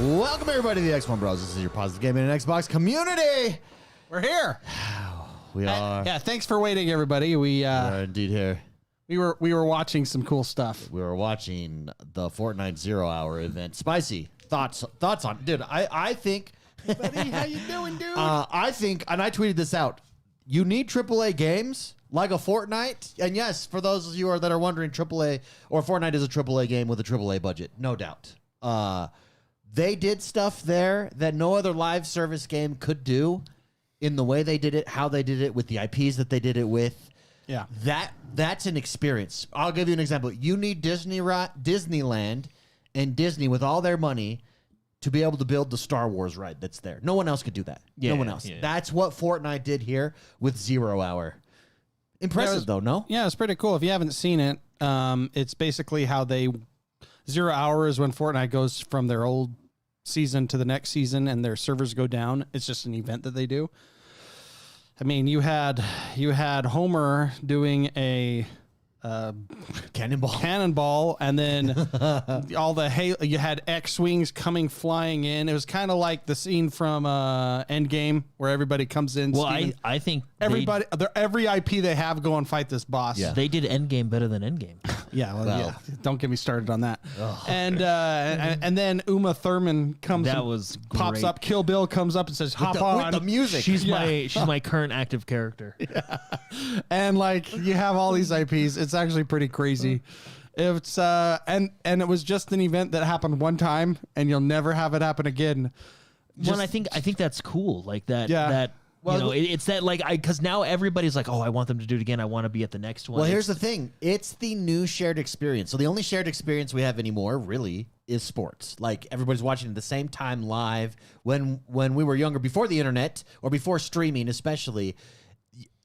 Welcome everybody to the XoneBros. This is your positive gaming and Xbox community. We're here. We are. Yeah, thanks for waiting, everybody. We are indeed here. We were watching some cool stuff. We were watching the Fortnite 0 Hour event. Spicy thoughts on, dude. I think. Hey buddy, how you doing, dude? I think, and I tweeted this out. You need AAA games like a Fortnite, and yes, for those of you that are wondering, AAA or Fortnite is a AAA game with a AAA budget, no doubt. They did stuff there that no other live service game could do in the way they did it, how they did it, with the IPs that they did it with. Yeah. That's an experience. I'll give you an example. You need Disneyland and Disney with all their money to be able to build the Star Wars ride that's there. No one else could do that. Yeah, no one else. Yeah. That's what Fortnite did here with 0 Hour. Impressive, though, no? Yeah, it's pretty cool. If you haven't seen it, it's basically how 0 Hour is when Fortnite goes from their old season to the next season and their servers go down. It's just an event that they do. I mean, you had Homer doing a cannonball, and then you had X-wings coming flying in. It was kind of like the scene from Endgame where everybody comes in. Well, I think everybody, every IP they have, go and fight this boss. Yeah. they did Endgame better than Endgame. Yeah, yeah. Don't get me started on that. And then Uma Thurman pops up. Kill Bill comes up and says, "Hop on." With the music. She's my current active character. Yeah. And like you have all these IPs. It's actually pretty crazy. It's and it was just an event that happened one time, and you'll never have it happen again. Well, I think that's cool. Like that. Yeah. That. Well, it's that because now everybody's like, oh, I want them to do it again. I want to be at the next one. Well, here's the thing. It's the new shared experience. So the only shared experience we have anymore really is sports. Like everybody's watching at the same time live. When we were younger, before the internet or before streaming especially,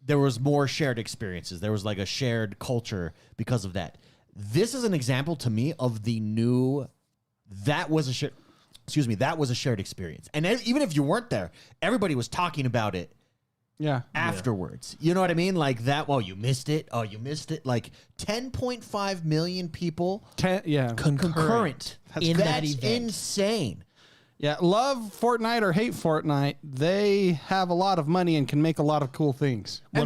there was more shared experiences. There was like a shared culture because of that. This is an example to me of the new, that was a shared experience. And even if you weren't there, everybody was talking about it afterwards. You know what I mean? Like that, well, you missed it. Oh, you missed it. Like 10.5 million people concurrent. That's that event. Insane. Yeah, love Fortnite or hate Fortnite, they have a lot of money and can make a lot of cool things. Go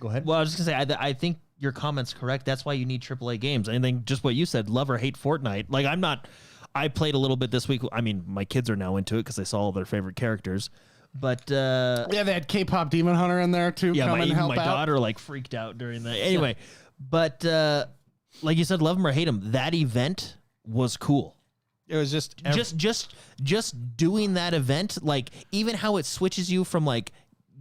ahead. Well, I was just going to say, I think your comment's correct. That's why you need AAA games. I think just what you said, love or hate Fortnite. Like, I played a little bit this week. I mean, my kids are now into it because they saw all their favorite characters. But yeah, they had K-pop Demon Hunter in there too. Yeah, my out. daughter like freaked out during that. Anyway, but like you said, love them or hate them. That event was cool. It was just doing that event, like even how it switches you from like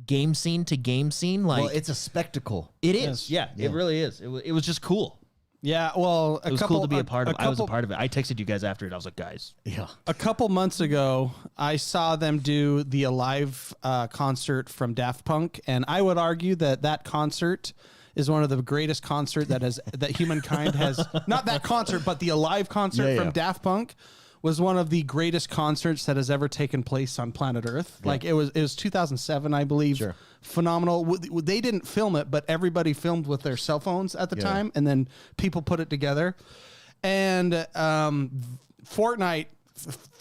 game scene to game scene. Like, well, it's a spectacle. It is. Yeah, it really is. It was just cool. Yeah, well, it was cool to be a part of. I was a part of it. I texted you guys after it. I was like, guys. Yeah. A couple months ago, I saw them do the Alive concert from Daft Punk, and I would argue that concert is one of the greatest concert that humankind has. Not that concert, but the Alive concert from Daft Punk was one of the greatest concerts that has ever taken place on planet Earth. Yeah. Like it was 2007, I believe. Sure. Phenomenal. They didn't film it, but everybody filmed with their cell phones at the time, and then people put it together. And Fortnite,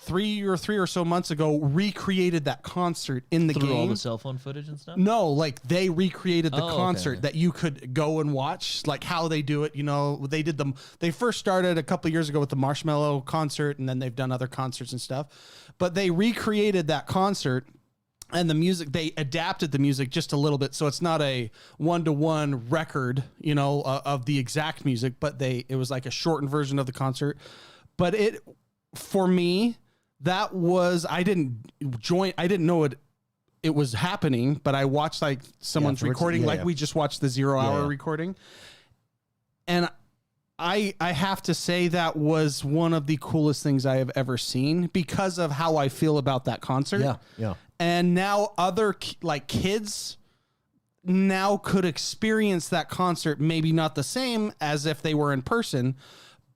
three or so months ago, recreated that concert in the game. Through all the cell phone footage and stuff? No, like they recreated the concert that you could go and watch, like how they do it. You know, they first started a couple years ago with the Marshmello concert, and then they've done other concerts and stuff. But they recreated that concert, and the music, they adapted the music just a little bit. So it's not a one-to-one record, you know, of the exact music, but it was like a shortened version of the concert. But for me, that was, I didn't know it was happening, but I watched like someone's recording, we just watched the 0 Hour recording. And I have to say that was one of the coolest things I have ever seen because of how I feel about that concert. Yeah, yeah. And now other kids now could experience that concert, maybe not the same as if they were in person,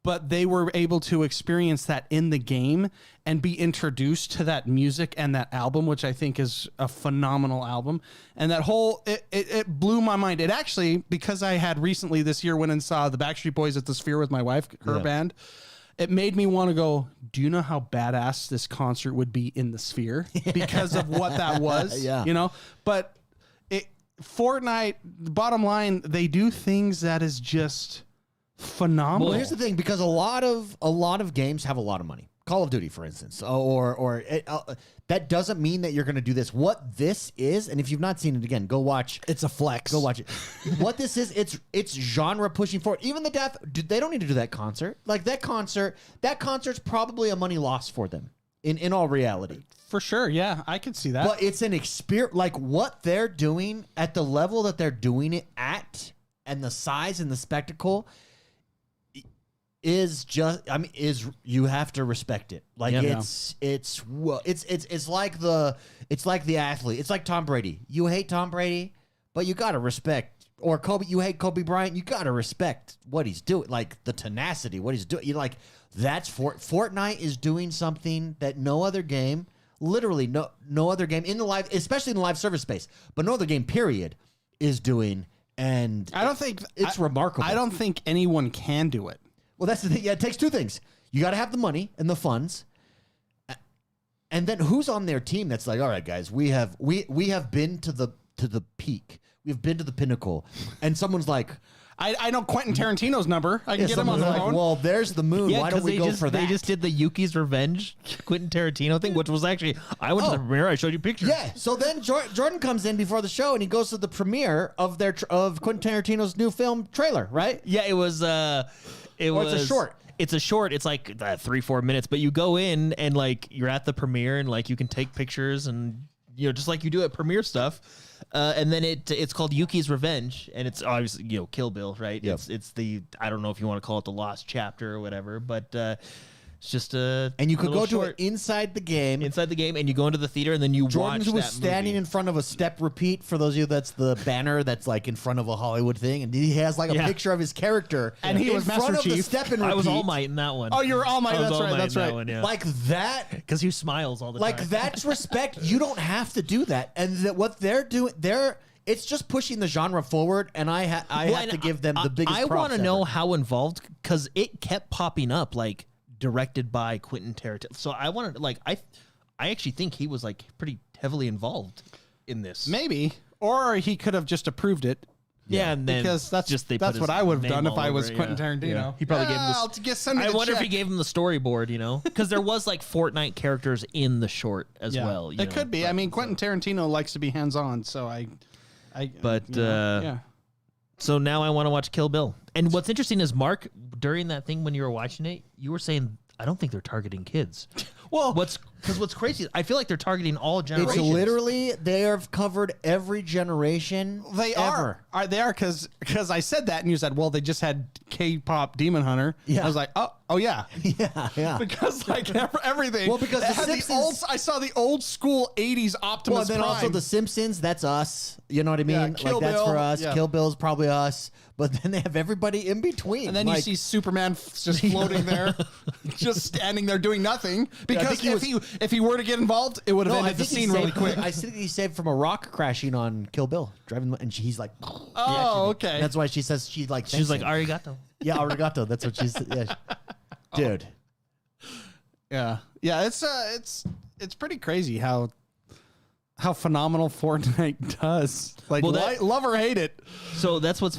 but they were able to experience that in the game and be introduced to that music and that album, which I think is a phenomenal album. And that whole, it blew my mind. It actually, because I had recently this year went and saw the Backstreet Boys at the Sphere with my wife, her band, it made me want to go, do you know how badass this concert would be in the Sphere because of what that was? Yeah. You know, but Fortnite, bottom line, they do things that is just phenomenal. Well, here's the thing, because a lot of games have a lot of money. Call of Duty, for instance, or that doesn't mean that you're going to do this. What this is, and if you've not seen it, again, go watch. It's a flex. Go watch it. What this is, it's genre pushing forward. Even the death, they don't need to do that concert. Like that concert's probably a money loss for them. In all reality, For sure, yeah, I could see that. but it's an experience. Like what they're doing at the level that they're doing it at, and the size and the spectacle. Is you have to respect it. Like it's like the athlete. It's like Tom Brady. You hate Tom Brady, but you gotta respect. Or Kobe, you hate Kobe Bryant. You gotta respect what he's doing, like the tenacity, what he's doing. You like that's Fortnite is doing something that no other game, literally no other game in the live, especially in the live service space, but no other game period is doing. And I don't think it's remarkable. I don't think anyone can do it. Well, that's the thing. Yeah, it takes two things. You got to have the money and the funds, and then who's on their team that's like, all right, guys, we have been to the peak. We've been to the pinnacle, and someone's like, I know Quentin Tarantino's number. I can get him on the like, phone. well, there's the moon. Why don't we go for that? They just did the Yuki's Revenge Quentin Tarantino thing, which was actually I went to the premiere. I showed you pictures. Yeah. So then Jordan comes in before the show, and he goes to the premiere of of Quentin Tarantino's new film trailer. Right? Yeah, it was. It's a short. It's a short. It's like 3-4 minutes, but you go in and like you're at the premiere and like you can take pictures and just like you do at premiere stuff. And then it's called Yuki's Revenge, and it's obviously Kill Bill, right? Yep. It's the I don't know if you want to call it the lost chapter or whatever, but it's just a and you could go to it it inside the game, and you go into the theater and then you Jordan, watch who was that standing movie. in front of a step repeat, for those of you, that's the banner that's like in front of a Hollywood thing, and he has like a picture of his character, and he in was front Master of the Chief. step and repeat. I was All Might in that one. Oh, you were All Might. I was That's All right. Might That's in right. that one, yeah. Like that, because he smiles all the like time. that's respect. You don't have to do that, and that what they're doing, it's just pushing the genre forward, and I have to give them the biggest. I want to props know ever. how involved, because it kept popping up like directed by Quentin Tarantino. So I wanted I actually think he was like pretty heavily involved in this. Maybe, or he could have just approved it. Yeah, and then because that's just they that's put what his I would have name done if all I was over it, Quentin yeah. Tarantino. Yeah. He probably gave him I'll just send me I the wonder check. if he gave him the storyboard, because there was like Fortnite characters in the short as well. It could be. I mean, Quentin Tarantino likes to be hands-on, so yeah. So now I want to watch Kill Bill. And what's interesting is, Mark, during that thing when you were watching it, you were saying, I don't think they're targeting kids. Well, what's crazy is I feel like they're targeting all generations. It's literally, they have covered every generation. They ever. They are because I said that and you said, well, they just had K-pop Demon Hunter. Yeah. I was like, oh yeah, yeah. because like everything. Well, because it the had Simpsons- I saw the old school '80s Optimus Well, then Prime. also The Simpsons, that's us. You know what I mean? Yeah, like Kill that's Bill, for us. yeah. Kill Bill's probably us. But then they have everybody in between. And then you see Superman just floating there, just standing there doing nothing. Because if he were to get involved, it would have ended the scene really quick. I think he saved from a rock crashing on Kill Bill, driving, and he's like, oh, okay. That's why she says she's like arigato. Yeah, arigato. That's what she's. Yeah, dude. Yeah. It's pretty crazy how phenomenal Fortnite does. Like, love or hate it. So that's what's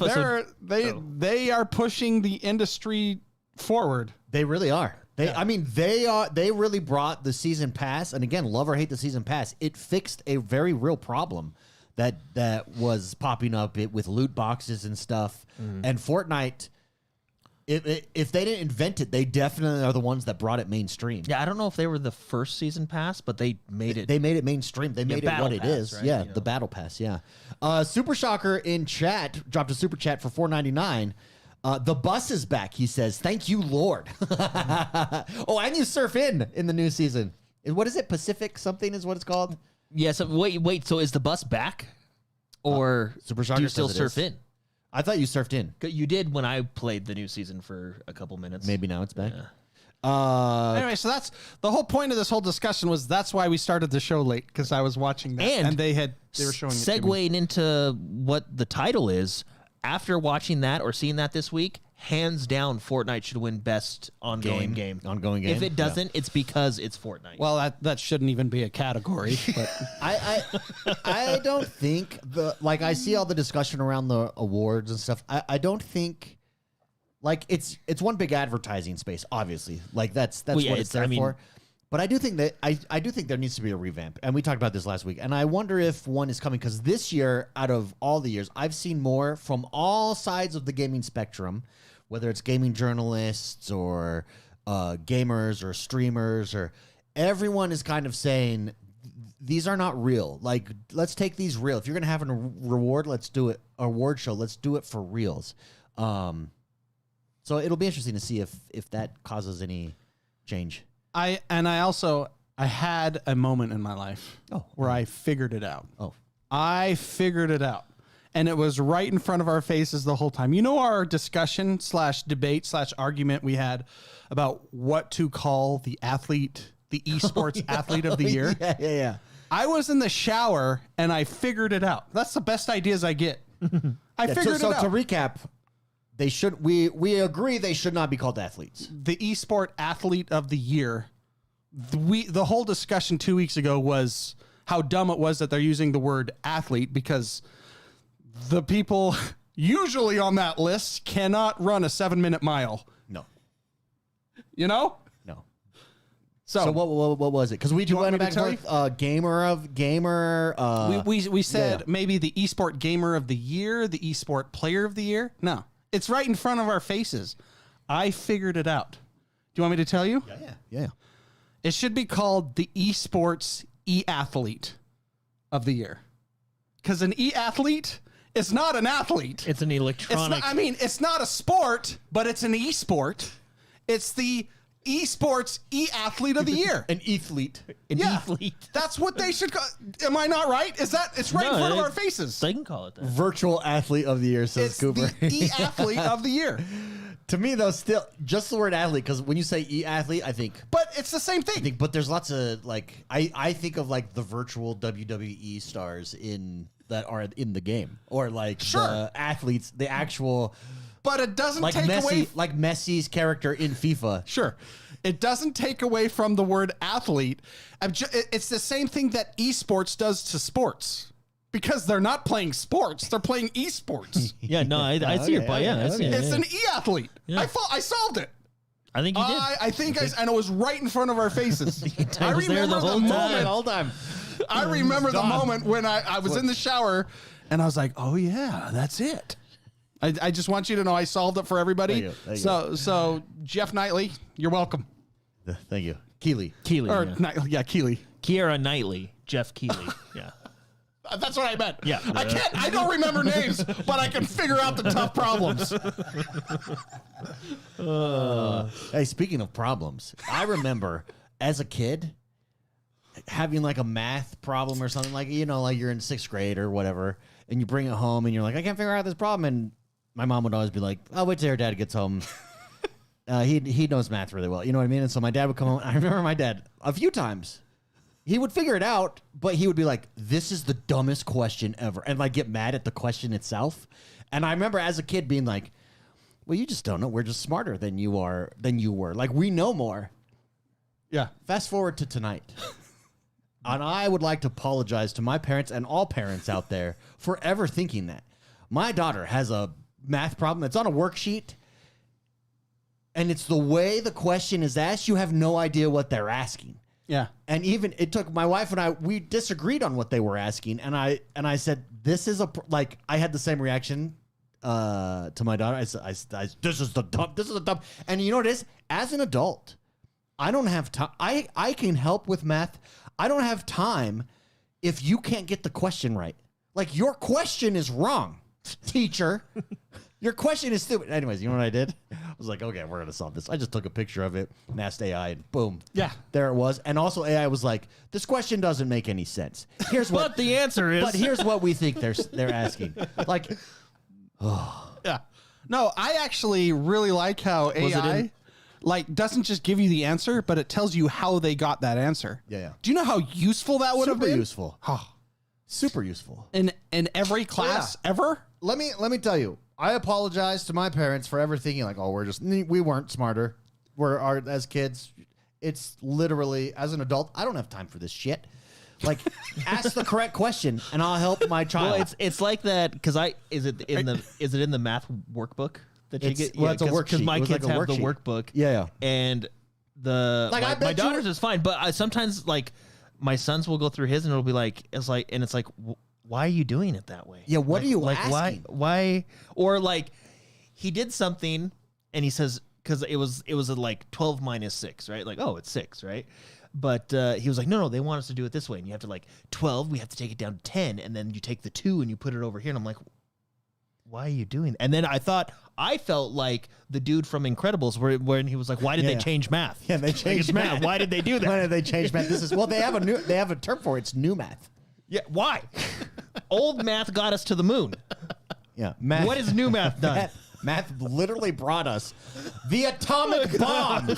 they are pushing the industry forward. They really are. I mean, they really brought the season pass, and again, love or hate the season pass, it fixed a very real problem that was popping up with loot boxes and stuff. And Fortnite, if they didn't invent it, they definitely are the ones that brought it mainstream. Yeah, I don't know if they were the first season pass, but they made it. They made it mainstream. They made it what it is. Right? Yeah, the battle pass. Yeah. Super Shocker in chat dropped a super chat for $4.99. The bus is back, he says. Thank you, Lord. Oh, and you surf in the new season. What is it? Pacific something is what it's called? Yeah, so wait. So is the bus back? Or Super Shocker do you still says it surf is. in? I thought you surfed in. You did when I played the new season for a couple minutes. Maybe now it's back. Yeah. Anyway, so that's the whole point of this whole discussion was that's why we started the show late, because I was watching that And they were showing it to me. segueing into what the title is. After watching that or seeing that this week, hands down, Fortnite should win best ongoing game. Ongoing game. If it doesn't, it's because it's Fortnite. Well, that shouldn't even be a category. But I don't think like I see all the discussion around the awards and stuff. I don't think like it's one big advertising space. Obviously, like that's what it's there for. But I do think that I do think there needs to be a revamp, and we talked about this last week. And I wonder if one is coming because this year, out of all the years, I've seen more from all sides of the gaming spectrum, whether it's gaming journalists or gamers or streamers, or everyone is kind of saying these are not real. Like, let's take these real. If you're gonna have a reward, let's do it. Award show, let's do it for reals. So it'll be interesting to see if that causes any change. I had a moment in my life where I figured it out. I figured it out. And it was right in front of our faces the whole time. You know, our discussion / debate / argument we had about what to call the athlete, the esports athlete of the year. Yeah. I was in the shower and I figured it out. That's the best ideas I get. I figured it out. So to recap, they should. We agree they should not be called athletes. The esport athlete of the year. The whole discussion 2 weeks ago was how dumb it was that they're using the word athlete because the people usually on that list cannot run a 7-minute mile. No. You know? No. So what was it? Because we went back and forth. Gamer. We said maybe the esport gamer of the year, the esport player of the year. No. It's right in front of our faces. I figured it out. Do you want me to tell you? Yeah. It should be called the esports e-athlete of the year. Because an e-athlete is not an athlete. It's an electronic. It's not a sport, but it's an e-sport. It's the esports e-athlete of the year. An e-athlete. E-athlete. That's what they should call. Am I not right? It's right in front of our faces. They can call it that. Virtual athlete of the year, says It's Cooper. the e-athlete of the year. To me, though, still just the word athlete, because when you say e-athlete, I think. But it's the same thing. But there's lots of like I think of like the virtual WWE stars that are in the game, or like the athletes, the actual. But it doesn't like take away like Messi's character in FIFA. Sure. It doesn't take away from the word athlete. It's the same thing that esports does to sports. Because they're not playing sports, they're playing esports. Yeah, no, I see your point. Yeah, I see it. It's an e-athlete. Yeah. I solved it. I think you did. I think and it was right in front of our faces. I was there remember the whole moment. All time. I remember the moment when I was in the shower and I was like, oh yeah, that's it. I just want you to know I solved it for everybody. Thank you. So Jeff Knightley, you're welcome. Thank you. Keeley. Keeley. Keeley. Kiera Knightley. Jeff Keeley. Yeah. That's what I meant. Yeah. I don't remember names, but I can figure out the tough problems. Hey, speaking of problems, I remember as a kid having like a math problem or something, like, you know, like you're in 6th grade or whatever, and you bring it home and you're like, I can't figure out this problem. And my mom would always be like, oh, wait till your dad gets home. He knows math really well. You know what I mean? And so my dad would come home. I remember my dad a few times. He would figure it out, but he would be like, this is the dumbest question ever. And like get mad at the question itself. And I remember as a kid being like, well, you just don't know. We're just smarter than you were. Like, we know more. Yeah. Fast forward to tonight. And I would like to apologize to my parents and all parents out there for ever thinking that. My daughter has a math problem. It's on a worksheet. And it's the way the question is asked. You have no idea what they're asking. Yeah. And even it took my wife and I, we disagreed on what they were asking. And I said, this is like, I had the same reaction to my daughter. I said, this is the dumb. And you know what it is? As an adult, I don't have time. I can help with math. I don't have time if you can't get the question right. Like, your question is wrong, teacher. Your question is stupid. Anyways, you know what I did? I was like, okay, we're going to solve this. I just took a picture of it and asked AI, and boom. Yeah. There it was. And also AI was like, this question doesn't make any sense. Here's what the answer is. But here's what we think they're asking. Like, yeah. No, I actually really like how AI doesn't just give you the answer, but it tells you how they got that answer. Yeah. Do you know how useful that would have been? Super useful. Super useful. In every class ever? Let me tell you. I apologize to my parents for ever thinking like, oh, we weren't smarter. As kids. It's literally, as an adult, I don't have time for this shit. Like, ask the correct question, and I'll help my child. Well, it's like that because is it in the math workbook that you get? Well, it's a worksheet. Because my kids like have the worksheet. workbook. Yeah. And my daughter's is fine, but I sometimes like my sons will go through his, and it's like, why are you doing it that way? Yeah, what are you like? asking? Why? Or like, he did something, and he says because it was like 12 minus 6, right? Like, oh, it's 6, right? But he was like, no, they want us to do it this way. And you have to 12, we have to take it down to 10. And then you take the 2 and you put it over here. And I'm like, why are you doing that? And then I felt like the dude from Incredibles when he was like, why did they change math? Yeah, they changed math. Why did they do that? Why did they change math? They have a term for it. It's new math. Yeah, why? Old math got us to the moon. Yeah. Math. What has new math done? Math literally brought us the atomic bomb.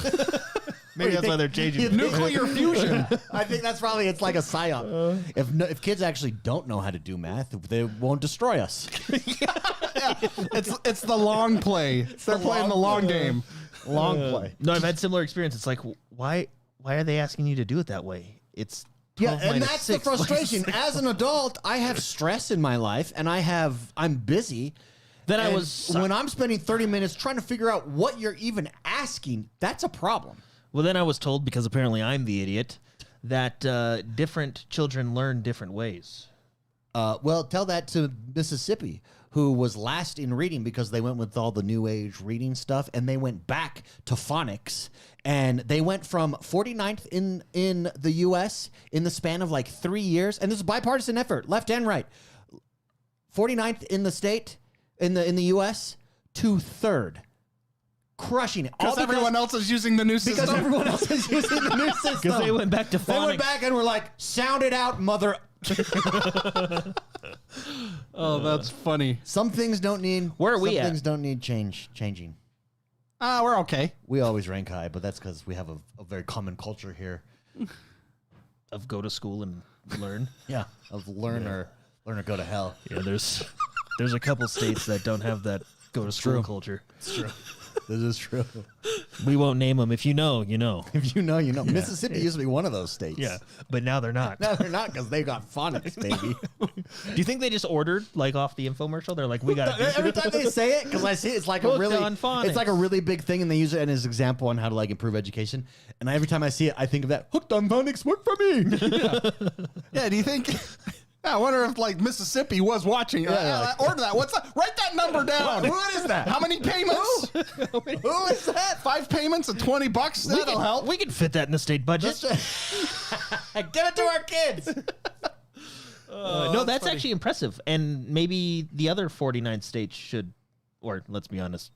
Maybe that's why they're changing. Nuclear fusion. I think that's probably, it's like a psyop. If kids actually don't know how to do math, they won't destroy us. Yeah. It's the long play. They're playing the long game. Long play. No, I've had similar experience. It's like, why are they asking you to do it that way? It's 12 and minus that's 6. the frustration. As an adult, I have stress in my life, and I'm busy. Then when I'm spending 30 minutes trying to figure out what you're even asking, that's a problem. Well, then I was told, because apparently I'm the idiot, that different children learn different ways. Well, tell that to Mississippi, who was last in reading because they went with all the new age reading stuff, and they went back to phonics, and they went from 49th in the U.S. in the span of 3 years, and this is a bipartisan effort, left and right. 49th in the state, in the U.S. to 3rd. Crushing it. Because everyone else is using the new system. Because everyone else is using the new system. Because they went back to phonics. They went back and were like, sound it out, mother. Oh, that's funny. Some things don't need. Where are we at? Some things don't need changing. We're okay. We always rank high, but that's because we have a very common culture here. Of go to school and learn. Yeah. Of learn or go to hell. Yeah, there's a couple states that don't have that go to school culture. It's true. This is true. We won't name them. If you know, you know. If you know, you know. Mississippi used to be one of those states. Yeah, but now they're not. No, they're not because they got phonics, baby. Do you think they just ordered off the infomercial? They're like, we got it. Every time they say it, because I see it's like it's like a really big thing, and they use it as an example on how to improve education. And every time I see it, I think of that. Hooked on phonics, work for me. Yeah. Do you think? I wonder if Mississippi was watching. Order that. What's that? Write that number down. What is that? How many payments? Who is that? 5 payments of $20. That'll help. We can fit that in the state budget. Give it to our kids. No, that's actually impressive. And maybe the other 49 states should, or let's be honest,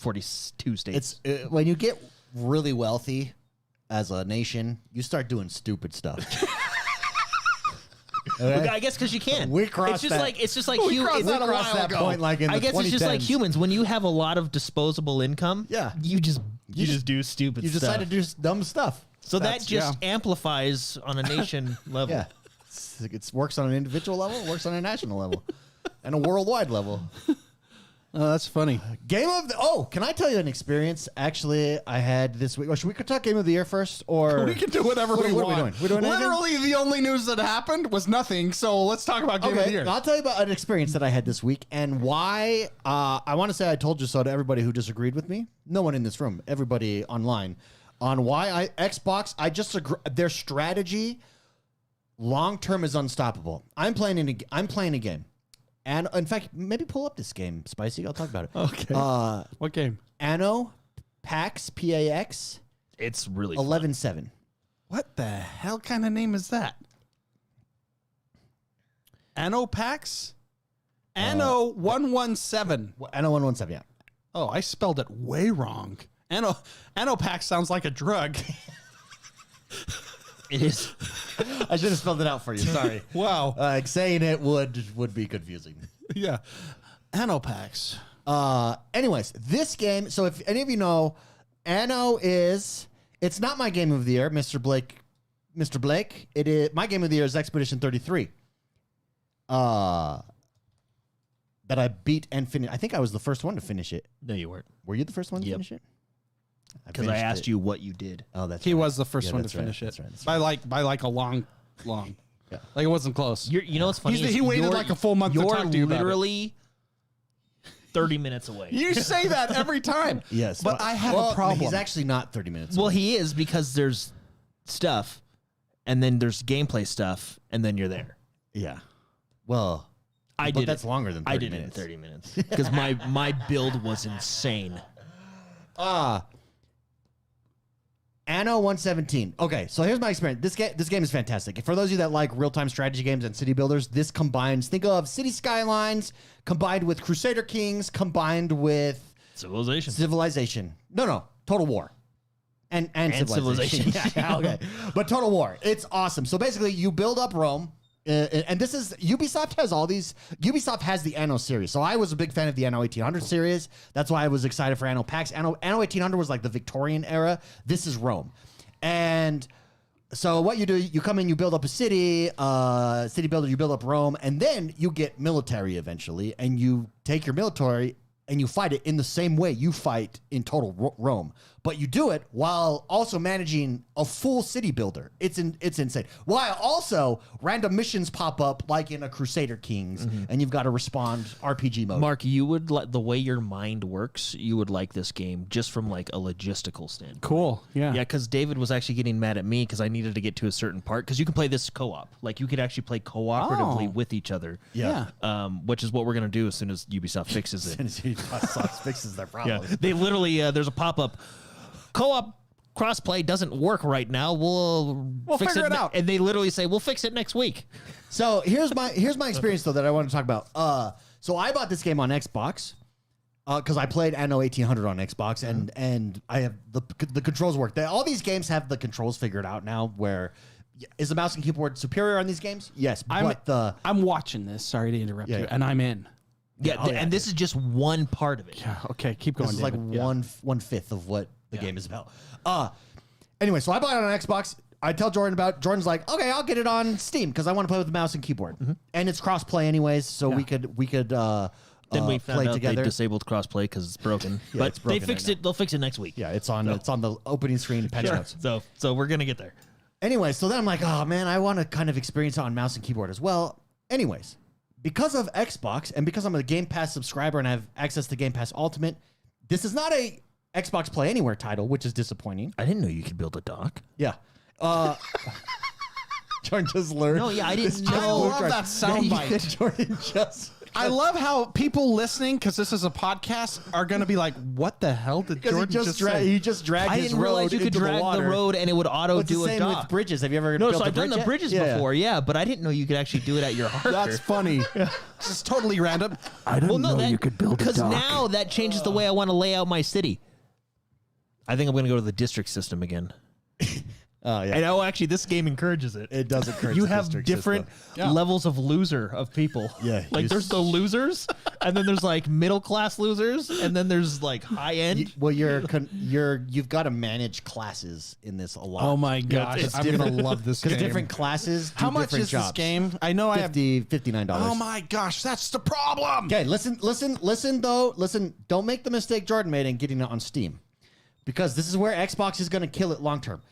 42 states. It's when you get really wealthy as a nation, you start doing stupid stuff. Okay. I guess because you can. We crossed that. It's just like we crossed that point in the 2010s. It's just like humans. When you have a lot of disposable income, you just do stupid stuff. You decide to do dumb stuff. So that just amplifies on a nation level. Yeah. It works on an individual level, it works on a national level, and a worldwide level. Oh, that's funny. Can I tell you an experience actually I had this week? Or should we talk Game of the Year first? Or we can do whatever we want. What are we doing? We're doing Literally, the only news that happened was nothing. So let's talk about Game of the Year. I'll tell you about an experience that I had this week and why. I want to say I told you so to everybody who disagreed with me. No one in this room. Everybody online on why Xbox. I just agree. Their strategy long term is unstoppable. I'm playing a game. And in fact, maybe pull up this game, Spicy. I'll talk about it. Okay. What game? Anno PAX PAX. It's really 11-7. What the hell kind of name is that? Anno PAX? Anno 117. Anno 117. Yeah. Oh, I spelled it way wrong. Anno PAX sounds like a drug. It is. I should have spelled it out for you. Sorry. Wow. Saying it would be confusing. Yeah. Anno PAX. Anyways, this game. So if any of you know, Anno it's not my game of the year, Mr. Blake. Mr. Blake. It is my game of the year is Expedition 33. that I beat and finished. I think I was the first one to finish it. No, you weren't. Were you the first one to Yep. finish it? Because I asked you what you did. Oh, that's He right. was the first one to that's right, finish it that's right, that's right. by like a long. Yeah. Like it wasn't close. You know what's funny? He is waited you're- like a full month to You're talk to you about it. literally 30 minutes away. You say that every time. Yes, but I have well, a problem. He's actually not 30 minutes. Well, away. he is because there's stuff, and then there's gameplay stuff, and then you're there. Yeah. Well, I but did. that's longer than 30 I did minutes. it in 30 minutes because my build was insane. Anno 117. Okay, so here's my experience. This game is fantastic. For those of you that like real-time strategy games and city builders, this combines, think of City Skylines combined with Crusader Kings combined with Civilization. No, Total War. And Civilization. Yeah, okay. But Total War. It's awesome. So basically, you build up Rome. And this is Ubisoft has all these. Ubisoft has the Anno series, so I was a big fan of the Anno 1800 series. That's why I was excited for Anno PAX. Anno 1800 was like the Victorian era. This is Rome, and so what you do, you come in, you build up a city, city builder, you build up Rome, and then you get military eventually, and you take your military and you fight it in the same way you fight in Total Rome. But you do it while also managing a full city builder. It's insane. While also random missions pop up like in a Crusader Kings, and you've got to respond RPG mode. Mark, you would the way your mind works. You would like this game just from like a logistical standpoint. Cool. Yeah. Yeah, because David was actually getting mad at me because I needed to get to a certain part. Because you can play this co-op. Like you could actually play cooperatively with each other. Yeah. Which is what we're gonna do as soon as Ubisoft fixes it. Ubisoft fixes their problem. Yeah, they literally there's a pop-up. Co-op crossplay doesn't work right now. We'll fix figure it out. And they literally say we'll fix it next week. So here's my experience though that I want to talk about. So I bought this game on Xbox because I played Anno 1800 on Xbox, and I have the controls work. All these games have the controls figured out now. Where is the mouse and keyboard superior on these games? Yes, I'm watching this. Sorry to interrupt you, and I'm in. Yeah, and this is just one part of it. Yeah. Okay. Keep going. This is like David. 1/5 of what the game is about. Anyway, so I bought it on Xbox. I tell Jordan about it. Jordan's like, okay, I'll get it on Steam because I want to play with the mouse and keyboard, and it's cross play anyways, so we could Then we found play out together. they disabled crossplay because it's broken. But it's broken they fixed right it. They'll fix it next week. Yeah, it's on the opening screen patch notes. So we're gonna get there. Anyway, so then I'm like, oh man, I want to kind of experience it on mouse and keyboard as well. Anyways, because of Xbox and because I'm a Game Pass subscriber and I have access to Game Pass Ultimate, this is not a Xbox Play Anywhere title, which is disappointing. I didn't know you could build a dock. Yeah. Jordan just learned. No, yeah, I didn't I know. love that soundbite. Jordan just. I love how people listening, because this is a podcast, are going to be like, "What the hell did Because Jordan just say?" he just dragged I his didn't road realize you could into drag the water. road and it would auto It's do the a same dock. with bridges. Have you ever No, built so a I've done bridge the yet? bridges Yeah. before, yeah, but I didn't know you could actually do it at your hardware. That's funny. Just totally random. I didn't know you could build a because dock. now that changes the way I want to lay out my city. I think I'm going to go to the district system again. Oh yeah. And actually, this game encourages it. It does encourage You the have district different system. levels of loser of people. Yeah, like you there's the losers, and then there's like middle class losers, and then there's like high end. Well, you've got to manage classes in this a lot. Oh my gosh, It's I'm going different- to love this game. Because different classes do How much different is jobs. this game? I know I have. $59. Oh my gosh, that's the problem. Okay, listen, though. Listen, don't make the mistake Jordan made in getting it on Steam. Because this is where Xbox is going to kill it long term.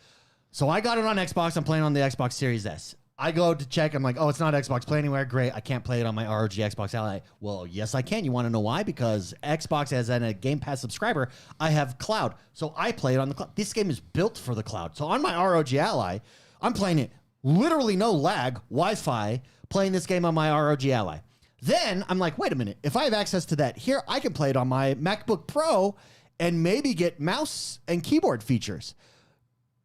So I got it on Xbox. I'm playing on the Xbox Series S. I go to check. I'm like, oh, it's not Xbox Play Anywhere. Great. I can't play it on my ROG Xbox Ally. Well, yes, I can. You want to know why? Because Xbox, as a Game Pass subscriber, I have cloud. So I play it on the cloud. This game is built for the cloud. So on my ROG Ally, I'm playing it literally no lag, Wi-Fi, playing this game on my ROG Ally. Then I'm like, wait a minute. If I have access to that here, I can play it on my MacBook Pro and maybe get mouse and keyboard features.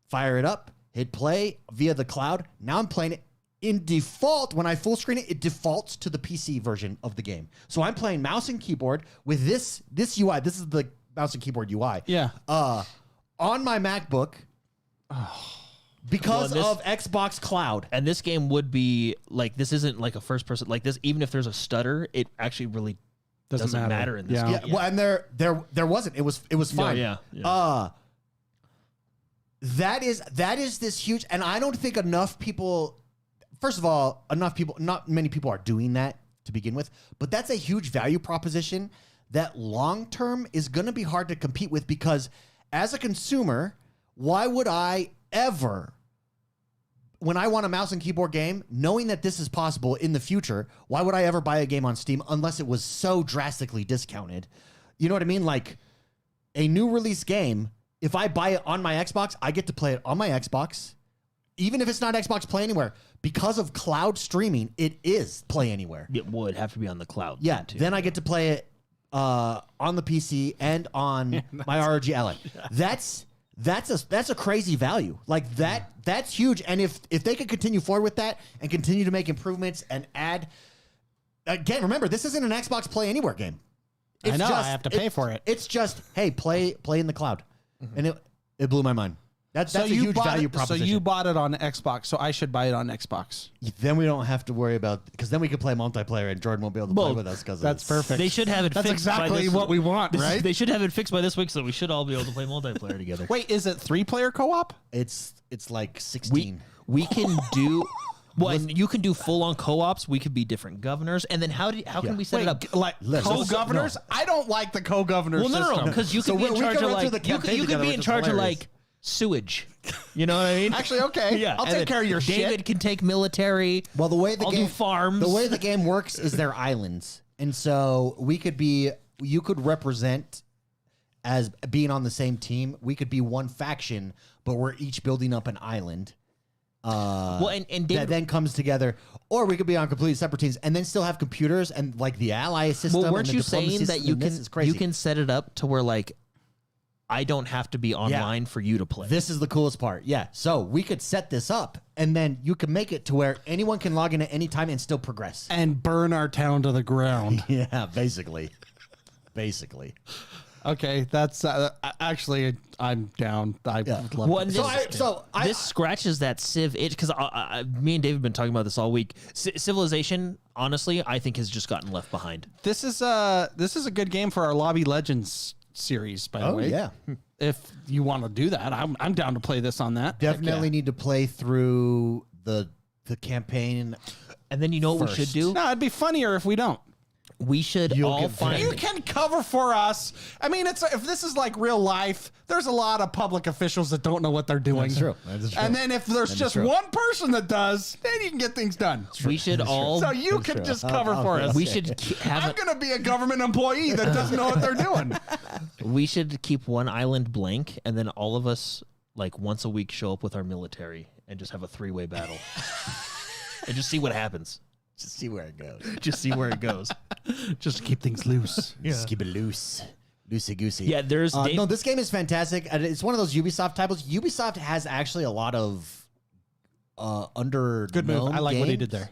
Fire it up, hit play via the cloud. Now I'm playing it in default. When I full screen it, it defaults to the PC version of the game. So I'm playing mouse and keyboard with this UI. This is the mouse and keyboard UI. Yeah. On my MacBook because Well, of Xbox Cloud. And this game would be like this isn't like a first person like this. Even if there's a stutter, it actually really doesn't matter in this Yeah. game. Yeah, well, and there wasn't. It was fine. Yeah. That is this huge, and I don't think enough people. First of all, not many people are doing that to begin with. But that's a huge value proposition that long term is going to be hard to compete with, because as a consumer, why would I ever, when I want a mouse and keyboard game, knowing that this is possible in the future, why would I ever buy a game on Steam unless it was so drastically discounted? You know what I mean? Like a new release game, if I buy it on my Xbox, I get to play it on my Xbox. Even if it's not Xbox Play Anywhere, because of cloud streaming, it is Play Anywhere. It would have to be on the cloud. Yeah, then I get to play it on the PC and on my ROG Ally. That's a crazy value. Like that's huge. And if they could continue forward with that and continue to make improvements and add, again, remember, this isn't an Xbox Play Anywhere game. I know, I have to pay for it. It's just, hey, play in the cloud. And it blew my mind. That's a huge value proposition. So you bought it on Xbox, so I should buy it on Xbox. Then we don't have to worry about, because then we can play multiplayer and Jordan won't be able to play with us. That's perfect. They should have it That's fixed by exactly this, what we want, right? They should have it fixed by this week, so we should all be able to play multiplayer together. Wait, is it 3-player co-op? It's like 16. We can do... Well, and you can do full-on co-ops. We could be different governors. And then how can we set it up? Like co-governors? No. I don't like the co-governor system. Well, no, because you could be in charge of like... You could be in charge of like sewage. You know what I mean? Actually, okay. Yeah. I'll take care of your shit. David can take military. Well, the way I'll do farms. The way the game works is they're islands. And so you could represent as being on the same team. We could be one faction, but we're each building up an island. Well, and David, that then comes together, or we could be on completely separate teams and then still have computers and like the ally system. Well, weren't and the you saying that you can set it up to where like I don't have to be online for you to play? This is the coolest part. Yeah, so we could set this up, and then you can make it to where anyone can log in at any time and still progress and burn our town to the ground. Yeah, basically. Okay, that's actually I'm down. I would love it. This scratches that Civ itch because me and Dave have been talking about this all week. Civilization, honestly, I think has just gotten left behind. This is a good game for our Lobby Legends series, by the way. Yeah. If you want to do that, I'm down to play this on that. Definitely need to play through the campaign. And then you know what we should do? No, it'd be funnier if we don't. We should all find... You can cover for us. I mean, if this is like real life, there's a lot of public officials that don't know what they're doing. That's true. And then if there's just one person that does, then you can get things done. We should all... So you can just cover for us. We should have... I'm going to be a government employee that doesn't know what they're doing. We should keep one island blank, and then all of us, like, once a week show up with our military and just have a 3-way battle. And just see what happens. Just see where it goes. Just see where it goes. Just to keep things loose. Yeah. Just keep it loose. Loosey-goosey. Yeah, there's... no, this game is fantastic. It's one of those Ubisoft titles. Ubisoft has actually a lot of under good move. I like what he did there.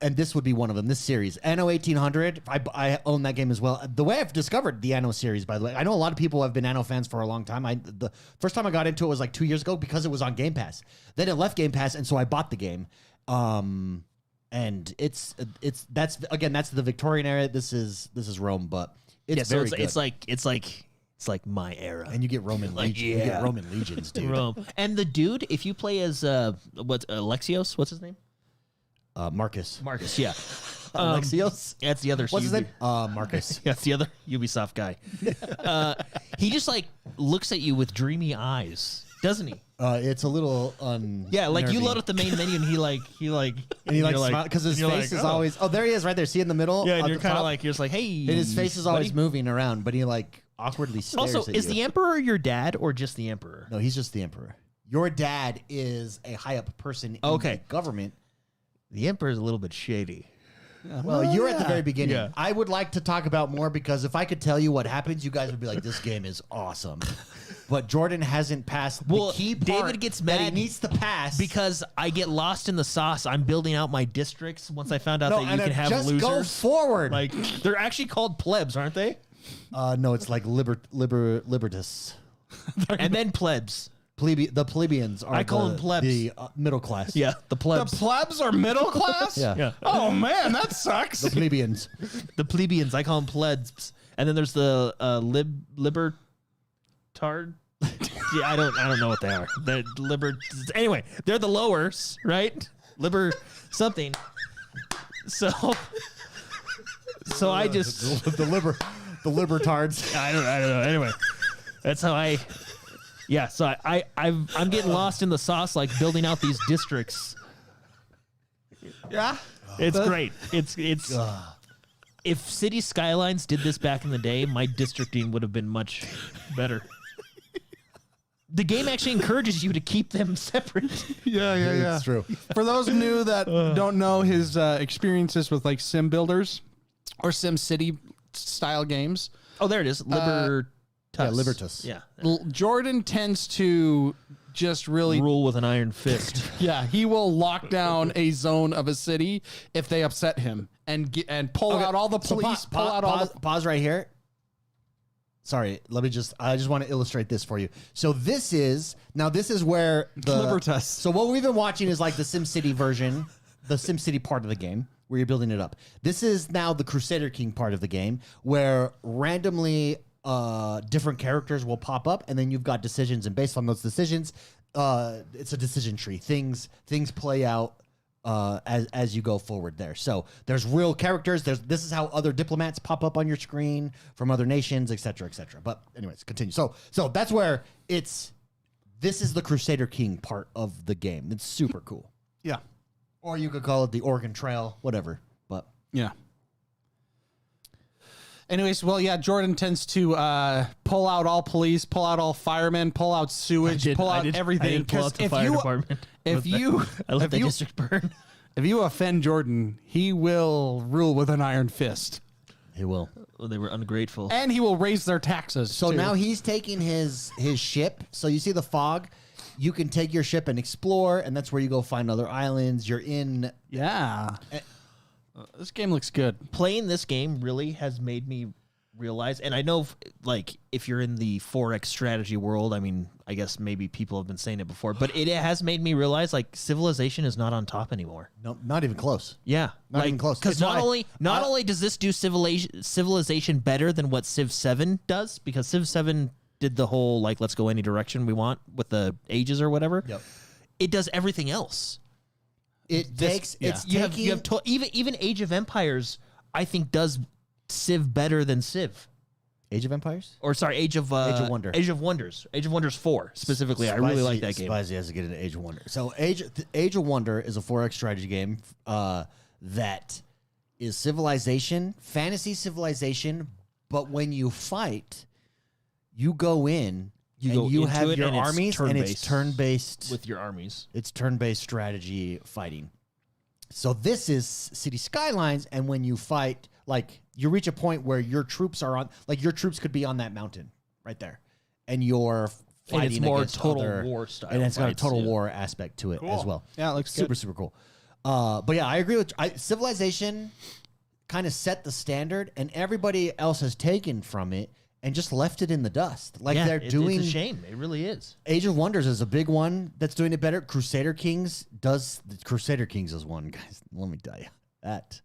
And this would be one of them, this series. Anno 1800, I own that game as well. The way I've discovered the Anno series, by the way, I know a lot of people have been Anno fans for a long time. The first time I got into it was like 2 years ago because it was on Game Pass. Then it left Game Pass, and so I bought the game. And that's the Victorian era. This is Rome, but it's very good. It's like my era. And you get Roman legions. You get Roman legions, dude. Rome. And the dude, if you play as Alexios, what's his name? Marcus, yeah. Alexios? That's the other. What's his name? Marcus. That's the other Ubisoft guy. He just like looks at you with dreamy eyes, doesn't he? It's a little yeah, like you load up the main menu and he like smiles because his face is always. Oh, there he is, right there. See in the middle. Yeah, and you're kind of like hey. And his face is always moving around, but he like awkwardly stares. Also, is the Emperor your dad or just the Emperor? No, he's just the Emperor. Your dad is a high up person in the government. The Emperor is a little bit shady. Well, you're at the very beginning. Yeah. I would like to talk about more because if I could tell you what happens, you guys would be like, this game is awesome. But Jordan hasn't passed the key part. David gets mad. That he needs to pass. Because I get lost in the sauce. I'm building out my districts once I found out that you can have losers. Just go forward. Like, they're actually called plebs, aren't they? No, it's like libertas. And then plebs. The plebeians are I call them plebs. The middle class. Yeah, the plebs. The plebs are middle class? Yeah. Oh, man, that sucks. The plebeians. The plebeians. I call them plebs. And then there's the libertard. Yeah, I don't know what they are. Anyway, they're the lowers, right? something. So I just the libertards. I don't know. Anyway, that's how I. Yeah, so I'm getting lost in the sauce, like building out these districts. Yeah, it's great. It's if City Skylines did this back in the day, my districting would have been much better. The game actually encourages you to keep them separate. Yeah. It's true. For those new that don't know his experiences with like sim builders or Sim City style games. Oh, there it is. Libertas. Yeah, Libertas. Yeah. Jordan tends to just really Rule with an iron fist. Yeah, he will lock down a zone of a city if they upset him and pull out all the police. Pause right here. Sorry, I just want to illustrate this for you. So this is where the Libertas. So what we've been watching is like the SimCity version, the SimCity part of the game where you're building it up. This is now the Crusader King part of the game where randomly different characters will pop up and then you've got decisions, and based on those decisions, it's a decision tree. Things play out as you go forward there. So there's real characters. This is how other diplomats pop up on your screen from other nations, et cetera, et cetera. But anyways, continue. So that's where this is the Crusader King part of the game. It's super cool. Yeah. Or you could call it the Oregon Trail, whatever. But yeah. Anyways, well, yeah, Jordan tends to pull out all police, pull out all firemen, pull out sewage, pull out everything. I did pull out the fire department. I let the district burn. If you offend Jordan, he will rule with an iron fist. he will. Well, they were ungrateful. And he will raise their taxes. So too. now he's taking his ship. So you see the fog. You can take your ship and explore, and that's where you go find other islands. You're in. Yeah. This game looks good. Playing this game really has made me realize, and I know, if you're in the 4X strategy world, I mean, I guess maybe people have been saying it before, but it has made me realize, civilization is not on top anymore. No, not even close. Yeah. Not even close. Because not only does this do civilization better than what Civ 7 does, because Civ 7 did the whole, let's go any direction we want with the ages or whatever. Yep. It does everything else. Even Age of Empires, I think, does Civ better than Civ. Age of Empires? Or sorry, Age of Wonder. Age of Wonders 4 specifically. I really like that game. Spicy has to get into Age of Wonder. So Age of Wonder is a 4X strategy game that is civilization, fantasy civilization, but when you fight, you go in. You have your armies, and it's turn-based. With your armies. It's turn-based strategy fighting. So this is City Skylines, and when you fight, you reach a point where your troops are on, your troops could be on that mountain right there, and you're fighting and it's more against total war style. And it's got a total war aspect to it as well. Yeah, it looks super cool. But yeah, I agree with Civilization. Kind of set the standard, and everybody else has taken from it and just left it in the dust. It's a shame. It really is. Age of Wonders is a big one that's doing it better. Crusader Kings is one, guys. Let me tell you that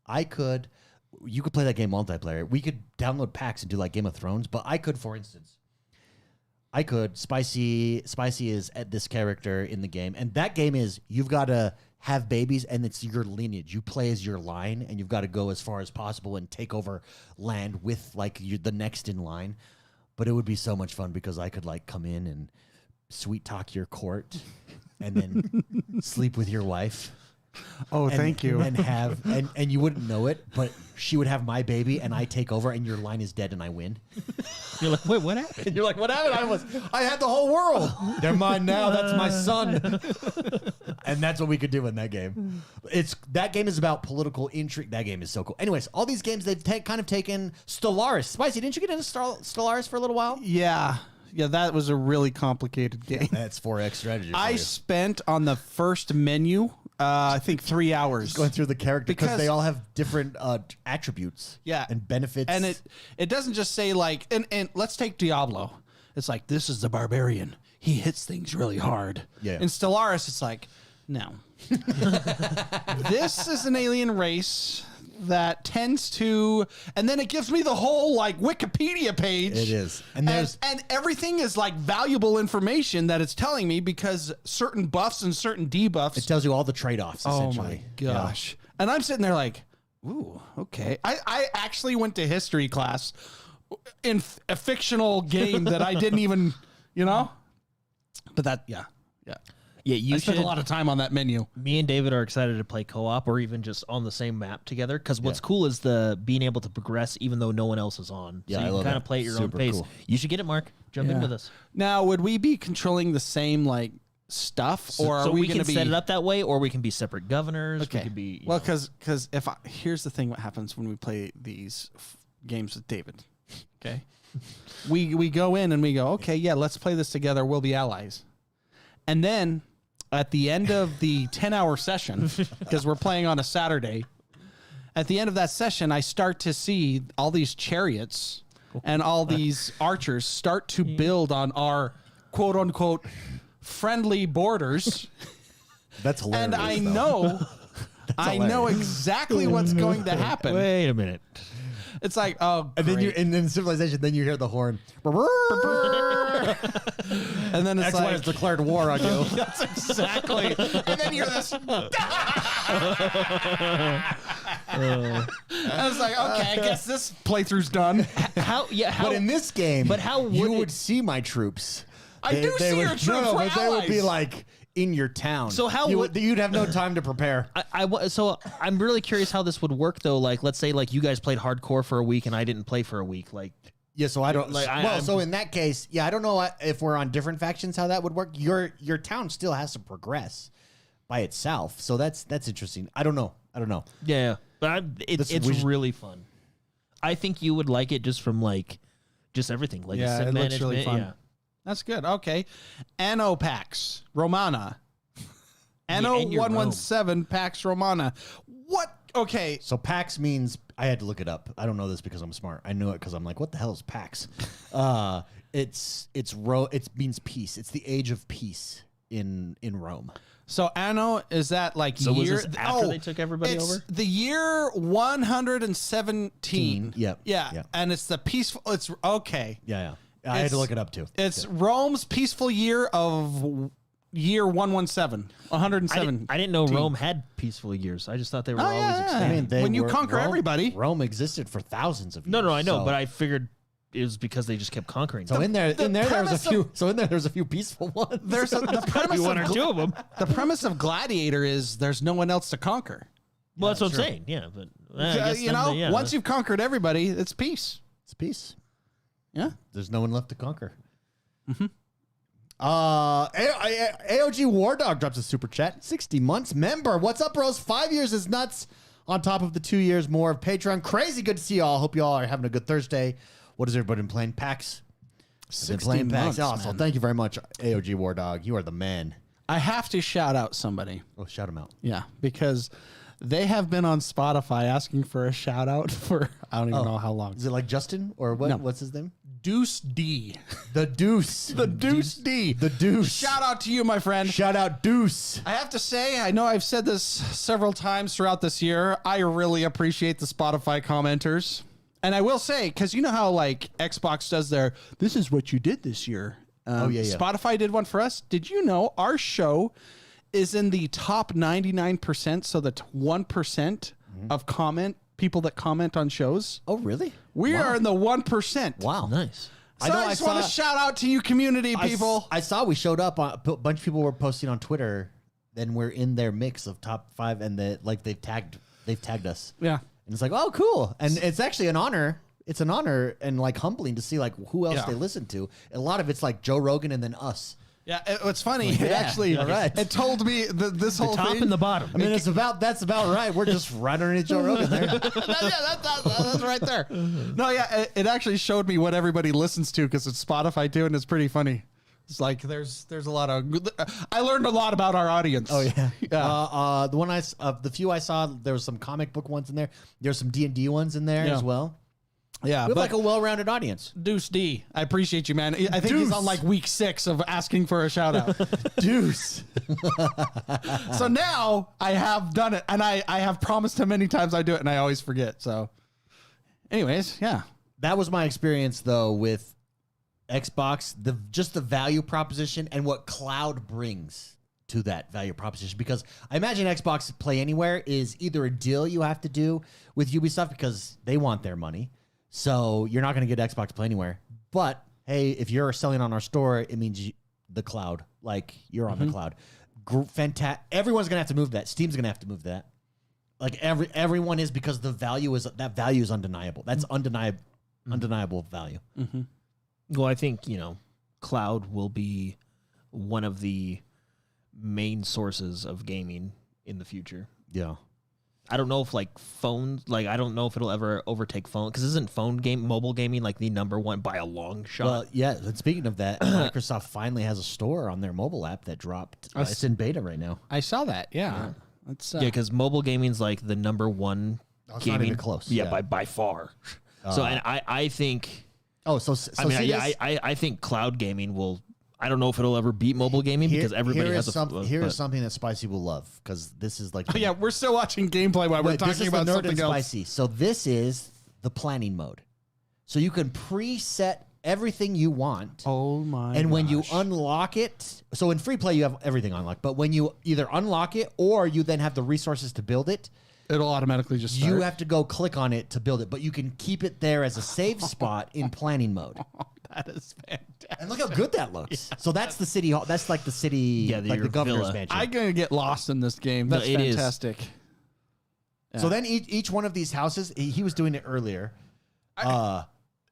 you could play that game multiplayer. We could download packs and do Game of Thrones, but for instance, Spicy is at this character in the game, and that game is you've got to have babies, and it's your lineage. You play as your line, and you've got to go as far as possible and take over land with the next in line. But it would be so much fun because I could come in and sweet talk your court, and then sleep with your wife. Oh, thank you. And you wouldn't know it, but she would have my baby, and I take over, and your line is dead, and I win. You're like, wait, what happened? And you're like, what happened? I had the whole world. They're mine now. That's my son. And that's what we could do in that game. That game is about political intrigue. That game is so cool. Anyways, all these games, they've kind of taken Stellaris. Spicy, didn't you get into Stellaris for a little while? Yeah. Yeah, that was a really complicated game. That's 4X strategy. I spent on the first menu, I think 3 hours. Just going through the character because they all have different attributes. Yeah. And benefits. And it doesn't just say and let's take Diablo. It's this is the barbarian. He hits things really hard. Yeah. In Stellaris, it's no. This is an alien race that tends to, and then it gives me the whole like Wikipedia page. It is. And there's and everything is like valuable information that it's telling me because certain buffs and certain debuffs. it tells you all the trade-offs, essentially. Oh my gosh. And I'm sitting there like, ooh, okay. I actually went to history class in a fictional game that I didn't even, but that, yeah. Yeah, you I should. spent a lot of time on that menu. Me and David are excited to play co-op or even just on the same map together. Because what's cool is the being able to progress even though no one else is on. Yeah, so I you love can kind it. of play at your own Super pace. cool. You should get it, Mark. Jump in with us. Now, would we be controlling the same like stuff, or are so we going can to be set it up that way, or we can be separate governors. Okay. We could be Well, because here's the thing: what happens when we play these games with David? Okay, we go in and we go, okay, yeah, let's play this together. We'll be allies, and then at the end of the 10-hour session, because we're playing on a Saturday, at the end of that session, I start to see all these chariots and all these archers start to build on our quote unquote friendly borders. That's hilarious. And I though. know exactly what's going to happen. Wait a minute. It's like, oh, And then great. and then Civilization, then you hear the horn. And then it's X1 like, has declared war on you. that's exactly. And then you hear this. And it's like, okay, I guess this playthrough's done. How? Yeah. How? But in this game, But how would you it- would see my troops. I do see your troops. No, We're but they would be allies. like in your town. So how you'd have no time to prepare. So I'm really curious how this would work though. Like, let's say like you guys played hardcore for a week and I didn't play for a week. Like, Yeah, so I don't. Like, so in that case, yeah, I don't know if we're on different factions how that would work. Your town still has to progress by itself, so that's interesting. I don't know. yeah, but it's we should- really fun. I think you would like it just from like just everything. Like Yeah, sim it looks really management, fun. That's good. Okay. Anno Pax Romana. Anno and your 117 Pax Romana. What? Okay. So Pax means I had to look it up. I don't know this because I'm smart. I knew it because I'm like, what the hell is Pax? It means peace. It's the age of peace in Rome. So Anno, is that like So was year? this after they took everybody it's over? the year 117. Yep. Yeah. Yep. And it's the peaceful. It's okay. Yeah. I had to look it up too. It's Rome's peaceful year of year 117. 107. I didn't know Rome had peaceful years. I just thought they were Oh, always yeah, yeah. expanding. When you conquer everybody. Rome existed for thousands of years. No, I know, so- but I figured it was because they just kept conquering. So in there was a premise few. So in there's a few peaceful ones. There's the premise one or of two of them. the premise of Gladiator is there's no one else to conquer. Well, that's what I'm saying. Yeah, but I guess You then know, yeah, once you've conquered everybody, it's peace. It's peace. Yeah. There's no one left to conquer. AOG War Dog drops a super chat. 60 months member. What's up, bros? 5 years is nuts. On top of the 2 years more of Patreon. Crazy good to see y'all. Hope y'all are having a good Thursday. What has everybody been playing? PAX? 16 months, Oh, so man. thank you very much, AOG War Dog. You are the man. I have to shout out somebody. Oh, shout him out. Yeah, because they have been on Spotify asking for a shout out for I don't even know how long. Is it like Justin or what? No. What's his name? Deuce D. The Deuce. The Deuce D. The Deuce. Shout out to you, my friend. Shout out Deuce. I have to say, I know I've said this several times throughout this year. I really appreciate the Spotify commenters. And I will say, because you know how like Xbox does their, this is what you did this year. Yeah. Spotify did one for us. Did you know our show is in the top 99%, so the 1% of people that comment on shows? Oh, really? We are in the 1%. Wow. nice. So I just want to shout out to you community people. I saw we showed up. A bunch of people were posting on Twitter. Then we're in their mix of top 5, and they've tagged us. Yeah. And it's like, oh, cool. And it's actually an honor. It's an honor and like humbling to see like who else Yeah. they listen to. A lot of it's like Joe Rogan and then us. Yeah, it's funny. It Yeah, actually, all right. it told me this whole Top thing. and the bottom. I mean, that's about right. We're just right underneath Joe Rogan there. That's right there. No, yeah, it actually showed me what everybody listens to because it's Spotify too, and it's pretty funny. It's like there's a lot of. I learned a lot about our audience. Oh yeah, yeah. the few I saw, there was some comic book ones in there. There's some D&D ones in there Yeah. as well. Yeah, We have but like a well-rounded audience. Deuce D, I appreciate you, man. I think he's on like week 6 of asking for a shout out. Deuce. So now I have done it, and I have promised him many times I do it, and I always forget. So, anyways, yeah. That was my experience though with Xbox, just the value proposition and what cloud brings to that value proposition. Because I imagine Xbox Play Anywhere is either a deal you have to do with Ubisoft because they want their money. So you're not going to get Xbox Play Anywhere. But hey, if you're selling on our store, it means the cloud. Like you're on the cloud. Fantastic. Everyone's going to have to move that. Steam's going to have to move that. Like everyone is, because the value is undeniable. That's undeniable value. Mm-hmm. Well, I think, cloud will be one of the main sources of gaming in the future. Yeah. I don't know if phones, I don't know if it'll ever overtake phone, because isn't mobile gaming like the number one by a long shot? Well, yeah. And speaking of that, Microsoft finally has a store on their mobile app that dropped. It's in beta right now. I saw that. Yeah. That's, yeah, because mobile gaming's like the number one it's gaming. not even close. Yeah, by far. So, and I think. Oh, so I mean, I think cloud gaming will. I don't know if it'll ever beat mobile gaming because everybody has Here's something that Spicy will love, because this is like. Oh, yeah, we're still watching gameplay while we're talking about something else. Spicy. So this is the planning mode. So you can preset everything you want. Oh my! And when you unlock it, so in free play you have everything unlocked, but when you either unlock it or you then have the resources to build it, it'll automatically just start. You have to go click on it to build it, but you can keep it there as a save spot in planning mode. That is fantastic. And look how good that looks. Yeah. So that's the city hall. That's like the city, like the governor's mansion. I'm going to get lost in this game. That's fantastic. Yeah. So then each one of these houses, he was doing it earlier.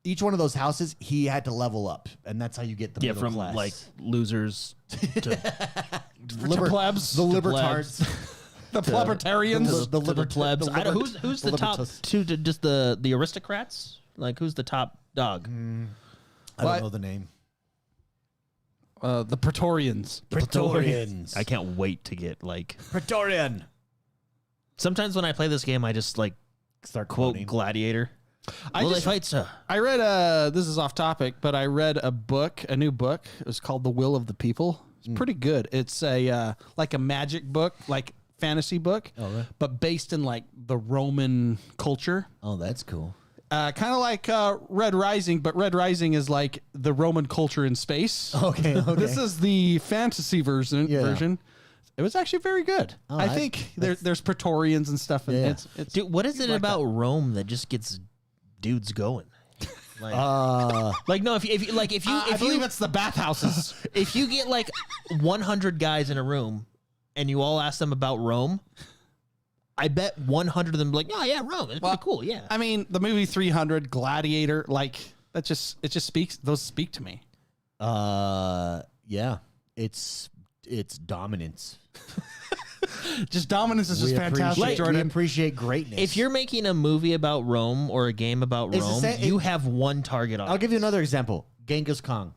Each one of those houses, he had to level up, and that's how you get the middle class. Like losers to plebs, the libertards, the plebetarians, the plebs. Who's the top two? Just the aristocrats? Like who's the top dog? I don't know the name. The Praetorians. Praetorians. I can't wait to get Praetorian. Sometimes when I play this game, I just start quote quoting. Gladiator. I read this is off topic, but I read a new book. It was called The Will of the People. It's pretty good. It's a like a magic book, like fantasy book, but based in the Roman culture. Oh, that's cool. Kind of like Red Rising, but Red Rising is like the Roman culture in space. Okay. This is the fantasy version. It was actually very good. I think there's Praetorians and stuff. And it's dude, what is it about Rome that just gets dudes going? No, if you I believe it's the bathhouses. If you get 100 guys in a room and you all ask them about Rome, I bet 100 of them be like, oh yeah, Rome, it's pretty cool. Yeah, I mean the movie 300, Gladiator, those speak to me. Yeah, it's dominance. Just dominance is just fantastic, Jordan. We appreciate greatness. If you're making a movie about Rome or a game about Rome, you have one target audience. I'll give you another example. Genghis Khan.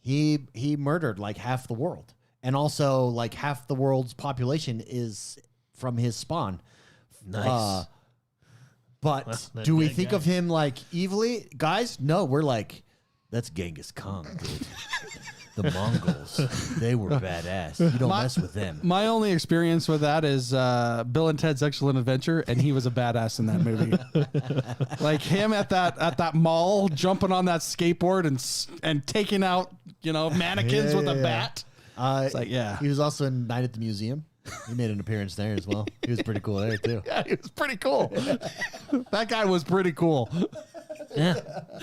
He murdered half the world. And also half the world's population is from his spawn. Nice. But do we think of him evilly? Guys, no, we're that's Genghis Khan, dude. The Mongols, they were badass. You don't mess with them. My only experience with that is Bill and Ted's Excellent Adventure, and he was a badass in that movie. Him at that mall, jumping on that skateboard and taking out mannequins with a bat. It's He was also in Night at the Museum. He made an appearance there as well. He was pretty cool there too. Yeah, he was pretty cool. That guy was pretty cool. Yeah,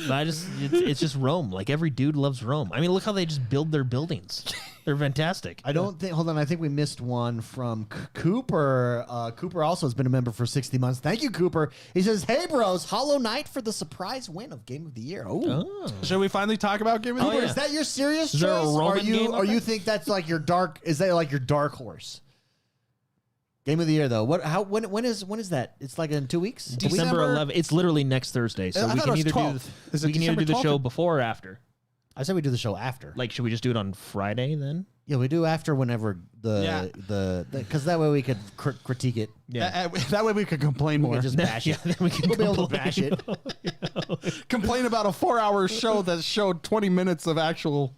but it's just Rome. Every dude loves Rome. I mean, look how they just build their buildings. They're fantastic. Hold on. I think we missed one from Cooper. Cooper also has been a member for 60 months. Thank you, Cooper. He says, "Hey, bros, Hollow Knight for the surprise win of Game of the Year." Oh. Should we finally talk about Game of the Year? Is that your serious choice? There a Roman game or you think that's your dark? Is that your dark horse? Game of the Year, though. When is that? It's in 2 weeks. December 11th. It's literally next Thursday, so we can either do the show before or after. I said we do the show after. Should we just do it on Friday then? Yeah, we do after whenever because that way we could critique it. Yeah. That way we could complain more. We could just bash it. Then we can We'll be able to bash it. Complain about a 4-hour show that showed 20 minutes of actual.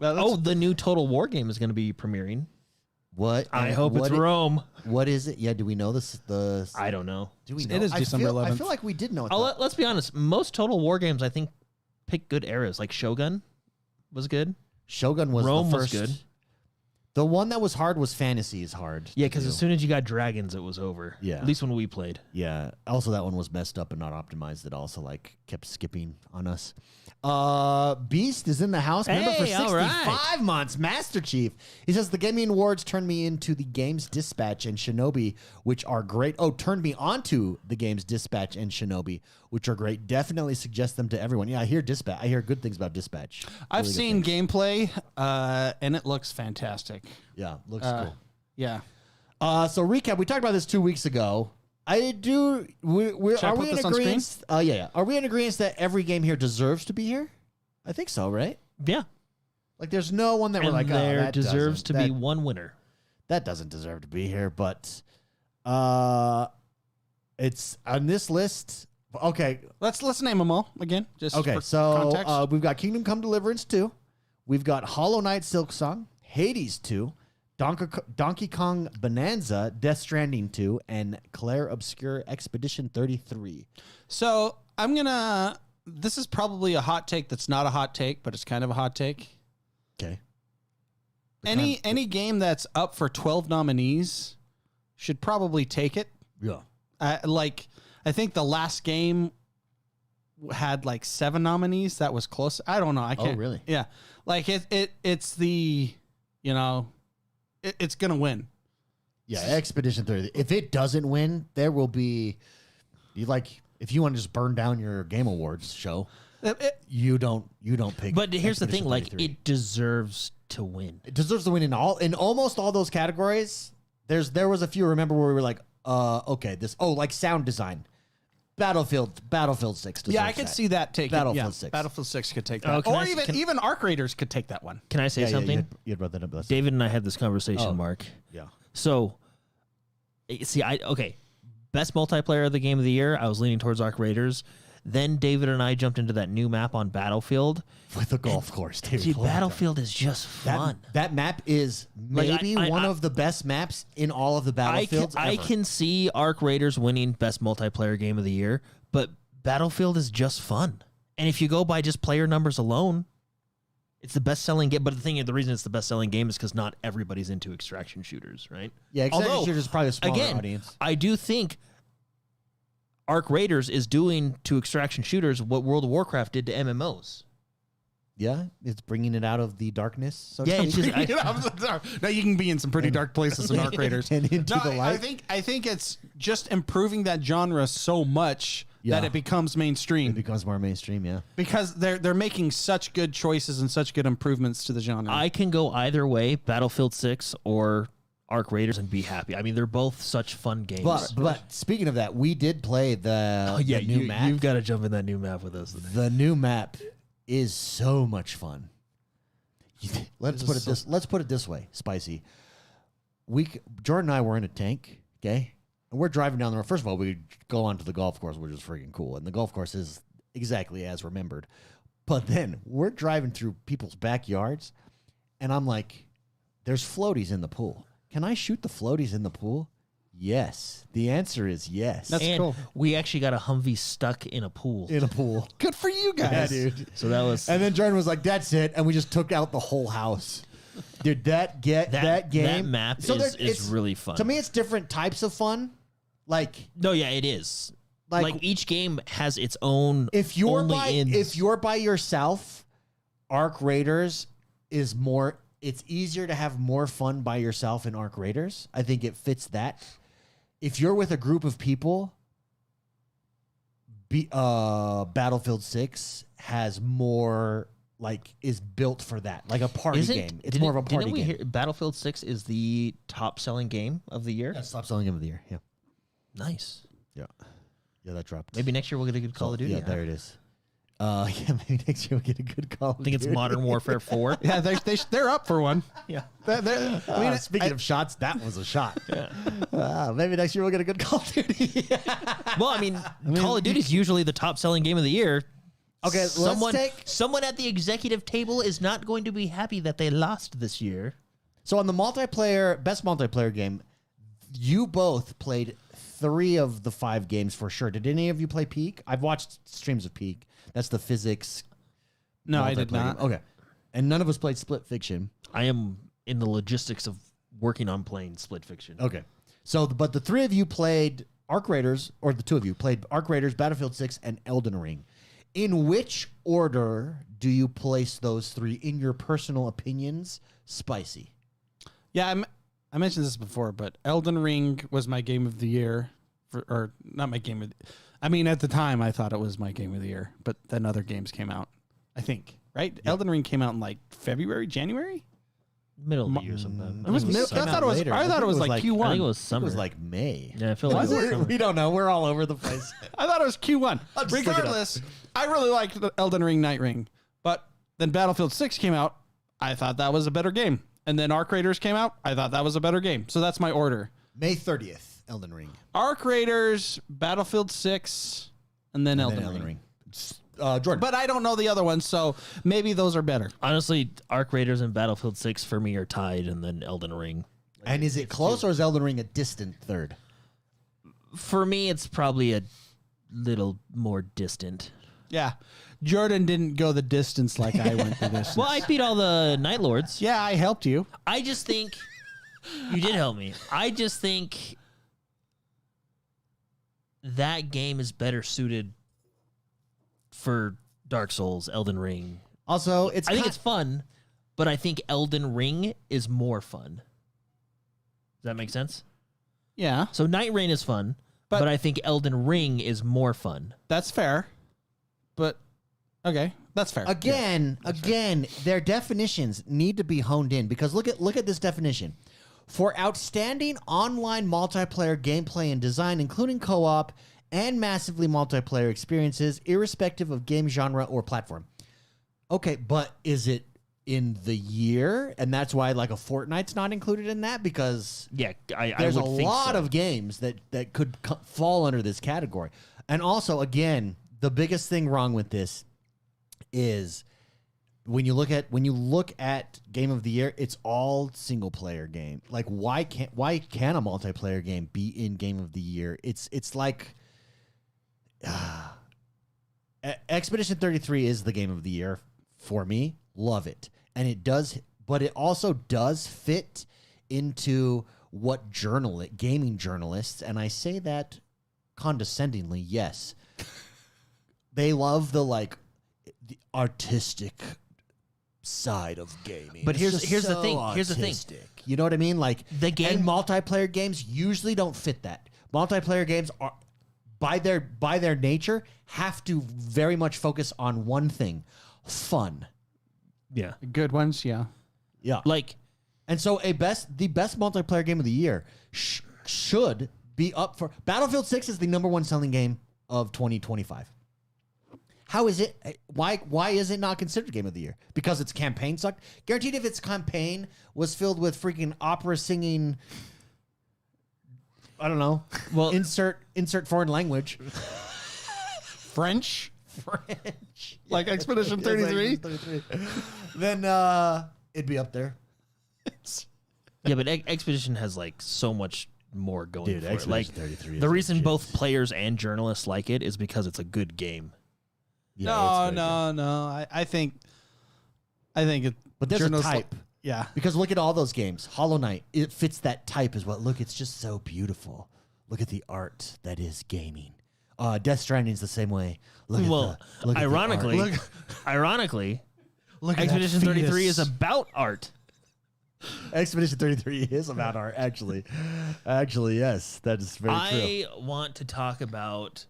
Oh, the new Total War game is going to be premiering. What? I hope it's Rome. What is it? Yeah, do we know this? I don't know. Do we know? It is December 11th. I feel like we did know it. Let's be honest. Most Total War games, I think, pick good eras. Like Shogun was good. Shogun was Rome the was first. good. The one that was hard was Fantasy is hard. Yeah, because as soon as you got dragons, it was over. Yeah. At least when we played. Yeah. Also, that one was messed up and not optimized. It also kept skipping on us. Beast is in the house. Member for Hey, 65 all right. months. Master Chief. He says the Gaming Awards turned me into the Games Dispatch and Shinobi, which are great. Oh, turned me onto the Games Dispatch and Shinobi, which are great. Definitely suggest them to everyone. Yeah, I hear Dispatch. I hear good things about Dispatch. I've Really good seen things. gameplay, and it looks fantastic. Yeah, looks cool. Yeah. So recap. We talked about this 2 weeks ago. I do. Should I Are put we in this on agreement? Yeah. Are we in agreement that every game here deserves to be here? I think so, right? Yeah. Like, there's no one that we're And like, there that deserves to doesn't- be one winner. that doesn't deserve to be here. But it's on this list. Okay. Let's name them all again. Just Okay. for So context. we've got Kingdom Come Deliverance 2. We've got Hollow Knight Silksong, Hades 2, Donkey Kong Bonanza, Death Stranding 2, and Claire Obscure Expedition 33. So I'm gonna. This is probably a hot take. That's not a hot take, but it's kind of a hot take. Okay. Any game that's up for 12 nominees should probably take it. Yeah. I think the last game had like 7 nominees. That was close. I don't know. I can't. Oh, really? Yeah. Like it's the, it's gonna win. Yeah, Expedition 30. If it doesn't win, there will be if you want to just burn down your Game Awards show, you don't pick. But here's the thing, Expedition like 33. it deserves to win. It deserves to win in almost all those categories. There was a few, remember, where we were like, okay, like sound design. Battlefield 6 deserves Yeah, I could see that taking Battlefield 6. Battlefield 6 could take Oh, that. can Or I- even Arc Raiders could take that one. Can I say Yeah, something? you had brought that up. That's- David and I had this conversation, Oh. Mark. Yeah. So, see, best multiplayer of the game of the year, I was leaning towards Arc Raiders. Then David and I jumped into that new map on Battlefield. With the golf course, dude. Dude, Oh my God. Battlefield is just fun. That map is maybe I- one of the best maps in all of the Battlefields I ever. can see Arc Raiders winning best multiplayer game of the year, but Battlefield is just fun. And if you go by just player numbers alone, it's the best-selling game. But the reason it's the best-selling game is because not everybody's into extraction shooters, right? Yeah, extraction Although, shooters is probably a smaller again, audience. I do think Arc Raiders is doing to extraction shooters what World of Warcraft did to MMOs. Yeah, it's bringing it out of the darkness. So to Yeah, it's speak. just Now you can be in some pretty dark places in Arc Raiders. And into the light. I think it's just improving that genre so much that Yeah. it becomes mainstream. It becomes more mainstream. Yeah. Because they're making such good choices and such good improvements to the genre. I can go either way, Battlefield 6 or Arc Raiders, and be happy. I mean, they're both such fun games. But speaking of that, we did play the new map. You've got to jump in that new map with us. The new map is so much fun. Let's put it this way, Spicy. Jordan and I were in a tank, okay? And we're driving down the road. First of all, we go onto the golf course, which is freaking cool. And the golf course is exactly as remembered. But then we're driving through people's backyards, and I'm like, there's floaties in the pool. Can I shoot the floaties in the pool? Yes. The answer is yes. That's And cool. we actually got a Humvee stuck in a pool. in a pool. Good for you Yeah, guys. dude. So that was And then Jordan was like, "That's it," and we just took out the whole house. Dude, that game, that map is it's- really fun. To me, it's different types of fun. Like no, yeah, it is. Like- each game has its own. if you're only by yourself, Arc Raiders is more. It's easier to have more fun by yourself in Arc Raiders. I think it fits that. If you're with a group of people, Battlefield 6 has more, is built for that, like a party game. It's more of a party game. Hear Battlefield 6 is the top selling game of the year? Yeah, stop selling game of the year. Yeah, Nice. yeah, that dropped. Maybe next year we'll get a good Call of Duty. Yeah, there it is. Yeah, maybe next year we'll get a good call. I think it's Modern Warfare 4. Yeah, they're up for one. Yeah. Speaking of shots, that was a shot. Maybe next year we'll get a good Call of Duty. Well, I mean, Call of Duty is usually the top-selling game of the year. Okay, someone at the executive table is not going to be happy that they lost this year. So on the best multiplayer game, you both played 3 of the 5 games for sure. Did any of you play Peak? I've watched streams of Peak. That's the physics. No, I did not. Game. Okay. And none of us played Split Fiction. I am in the logistics of working on playing Split Fiction. Okay. So, but the 3 of you played Arc Raiders, or the 2 of you played Arc Raiders, Battlefield 6, and Elden Ring. In which order do you place those 3 in your personal opinions? Spicy. Yeah, I mentioned this before, but Elden Ring was my game of the year. Or not my game of I mean, at the time, I thought it was my game of the year, but then other games came out, I think, right? Yep. Elden Ring came out in like February, January? Middle of the year sometime. I thought it was like Q1. I think it was summer. It was like May. Yeah, I feel like it was summer. We don't know. We're all over the place. I thought it was Q1. Regardless, I really liked the Elden Ring Night Ring. But then Battlefield 6 came out. I thought that was a better game. And then Arc Raiders came out. I thought that was a better game. So that's my order. May 30th, Elden Ring. Arc Raiders, Battlefield 6, and then Elden Ring. Jordan. But I don't know the other ones, so maybe those are better. Honestly, Arc Raiders and Battlefield 6 for me are tied, and then Elden Ring. And is it close, or is Elden Ring a distant third? For me, it's probably a little more distant. Yeah. Jordan didn't go the distance like I went the distance. Well, I beat all the Night Lords. Yeah, I helped you. I just think you did help me. I just think that game is better suited for Dark Souls, Elden Ring. Also, I think it's fun, but I think Elden Ring is more fun. Does that make sense? Yeah. So Night Rain is fun, but I think Elden Ring is more fun. That's fair. But okay, that's fair. Again, their definitions need to be honed in, because look at this definition. For outstanding online multiplayer gameplay and design, including co-op and massively multiplayer experiences, irrespective of game genre or platform. Okay, but is it in the year? And that's why like a Fortnite's not included in that, because there's a lot of games that could fall under this category. And also, again, the biggest thing wrong with this is when you look at game of the year, it's all single player game. Like why can a multiplayer game be in game of the year? It's like Expedition 33 is the game of the year for me. Love it. And it does, but it also does fit into what gaming journalists, and I say that condescendingly, yes. They love the artistic side of gaming. But here's the thing. Here's the thing. You know what I mean? Like the game, and multiplayer games usually don't fit that. Multiplayer games are by their nature have to very much focus on one thing: fun. Yeah. Good ones, yeah. Yeah. And so the best multiplayer game of the year should be up for Battlefield 6 is the #1 selling game of 2025. How is it? Why is it not considered game of the year? Because its campaign sucked? Guaranteed if its campaign was filled with freaking opera singing, I don't know. Well, insert foreign language. French? Like Expedition 33? Then it'd be up there. Yeah, but Expedition has so much more going for it. Expedition 33 is the reason legit. both players and journalists like it is because it's a good game. Yeah, no. I think it. But there's a type. Yeah. Because look at all those games. Hollow Knight, it fits that type as well. Look, it's just so beautiful. Look at the art that is gaming. Death Stranding's the same way. Ironically, Expedition 33 is about art. Expedition 33 is about art, actually. Actually, yes, that is very true. I want to talk about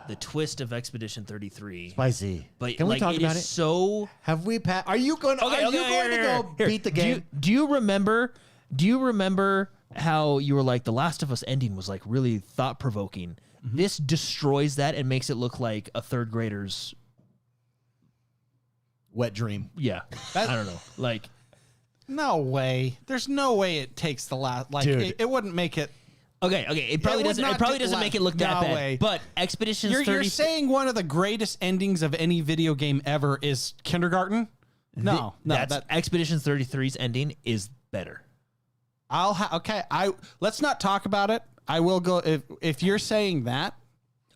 the twist of Expedition 33. Spicy. But can we talk about it? So have we are you going to go beat the game? Do you remember how you were like the Last of Us ending was really thought-provoking? Mm-hmm. This destroys that and makes it look like a third grader's Wet dream. Yeah, I don't know. Like, No way. There's no way it takes the last. Like Dude. it wouldn't make it. okay, it probably would doesn't. not It probably take doesn't la- make it look that No bad. way. But Expeditions 30. You're saying one of the greatest endings of any video game ever is Kindergarten? No, that's Expeditions 33's ending is better. Okay. Let's not talk about it. I will go if you're saying that.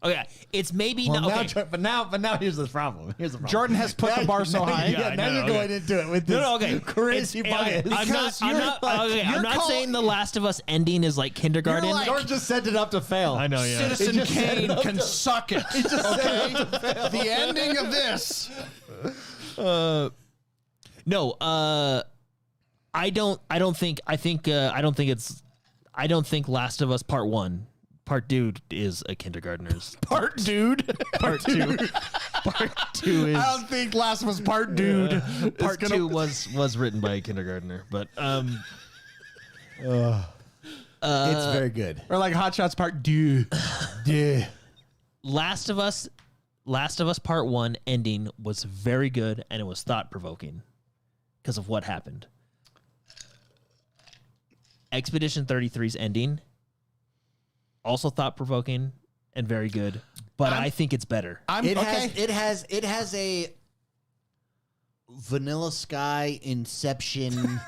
Okay, it's maybe Well, not. Okay. but now here's the problem. Jordan has put the bar so high. Yeah, now you're going into it with this Okay. crazy bias. I'm not saying The Last of Us ending is like kindergarten. George just set it up to fail. I know, yeah. Citizen Kane can suck it. Okay, the ending of this. No, I don't think Last of Us Part Dude is a kindergartner's. Part dude. Part two. Part two is. I don't think Last of Us Part Dude. Part two was written by a kindergartner, but It's very good. Or like Hot Shots Part Dude. Yeah. Last of Us Part 1 ending was very good and it was thought provoking because of what happened. Expedition 33's ending also thought provoking and very good, but I think it's better. It has a Vanilla Sky Inception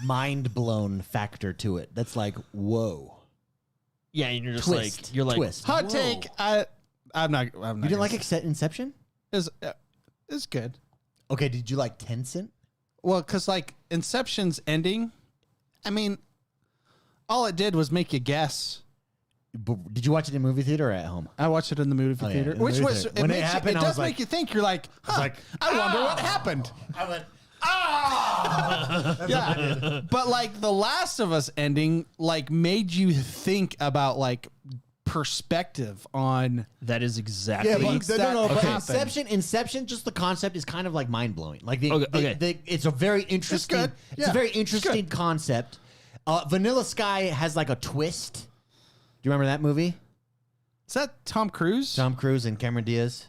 mind blown factor to it. That's like, whoa. Yeah, and you're just Twist. Twist. Hot Whoa. take. I'm not. You didn't like Inception? It's good. Okay, did you like Tencent? Well, because like Inception's ending, I mean, all it did was make you guess. Did you watch it in movie theater or at home? I watched it in the movie Oh, yeah, theater, in the which movie was theater. When it happened, it I does was like- make you think. You're like, I wonder what happened. I went, Yeah, but like The Last of Us ending, like made you think about like perspective on. That is exactly. yeah, but, but happened. Inception, just the concept is kind of like mind blowing. Like Okay. it's a very interesting, good. it's Yeah, a very it's interesting concept. Vanilla Sky has like a twist. Do you remember that movie? Is that Tom Cruise? Tom Cruise and Cameron Diaz.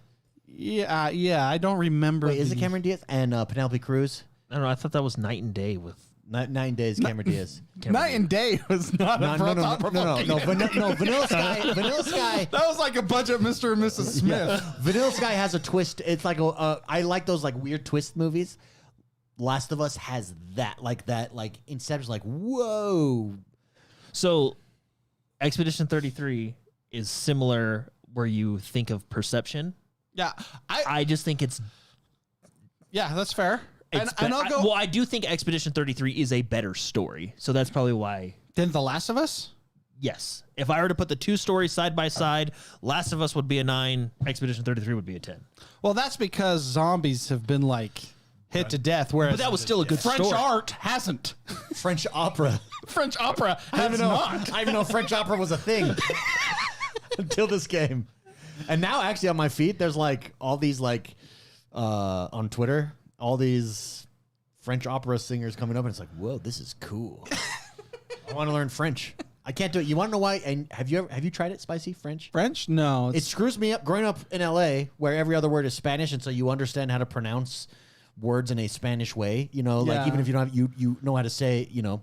Yeah. I don't remember. Wait, is it Cameron Diaz and Penelope Cruz? I don't know. I thought that was Night and Day with 9 Days, Cameron Diaz. Night and Day was not a No, Vanilla Sky. Vanilla Sky. That was like a bunch of Mr. and Mrs. Smith. Vanilla Sky has a twist. It's like I like those like weird twist movies. Last of Us has that, like Inception's like, whoa. So, Expedition 33 is similar where you think of perception. Yeah, I just think it's that's fair. And I'll go. Well, I do think Expedition 33 is a better story. So that's probably why. Then The Last of Us? Yes. If I were to put the two stories side by side, Last of Us would be a 9, Expedition 33 would be a 10. Well, that's because zombies have been like hit to death, whereas But that was still a good French story. art hasn't. French opera. French opera has not. I didn't know French opera was a thing until this game. And now, actually, on my feed, there's like all these like on Twitter, all these French opera singers coming up, and it's like, whoa, this is cool. I want to learn French. I can't do it. You want to know why? And have you tried it, Spicy French? French? No. It screws me up. Growing up in LA, where every other word is Spanish, and so you understand how to pronounce words in a Spanish way. You know, like even if you don't have, you know how to say, you know.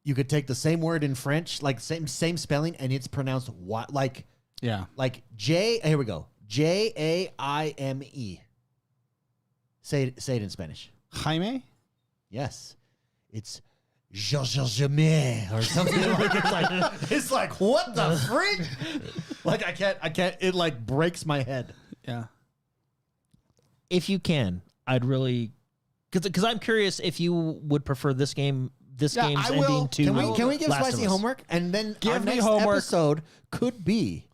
You could take the same word in French, like same spelling, and it's pronounced what like J. Here we go. Jaime. Say it in Spanish. Jaime? Yes, it's Jaime or something. It's like what the freak? Like I can't. It like breaks my head. Yeah. If you can, I'd really, because I'm curious if you would prefer this game's ending to. Can we give Last of Spicy Us. homework and then Give our me next homework. episode could be.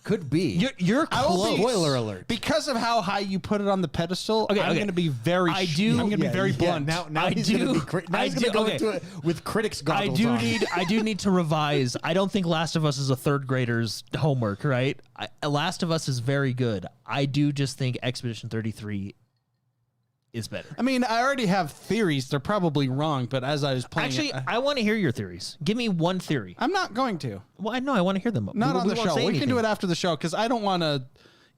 You're I will close. be- Spoiler alert. Because of how high you put it on the pedestal, Okay, I'm okay. going to be very. I do- I'm going to be very Yeah, blunt. now I he's do- going to be. Now I he's going to do- go okay. into it with critics I goggles do on. I do need to revise. I don't think Last of Us is a third grader's homework, right? Last of Us is very good. I do just think Expedition 33 is better. I mean, I already have theories. They're probably wrong, but as I was playing, Actually, I want to hear your theories. Give me one theory. I'm not going to. Well, I know I want to hear them. Not on the won't show. say We can do anything. it after the show because I don't want to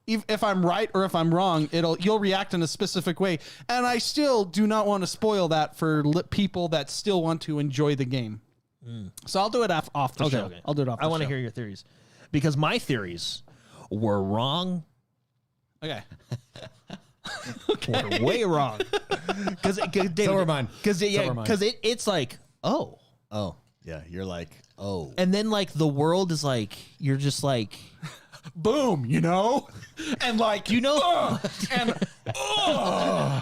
if I'm right or if I'm wrong, you'll react in a specific way, and I still do not want to spoil that for people that still want to enjoy the game. So I'll do it off the show. Okay. I'll do it off. I want to hear your theories because my theories were wrong. Okay. Were way wrong. Because So were mine. Because it's like Oh, yeah. You're like, oh. and then like the world is like you're just like Boom, and like and and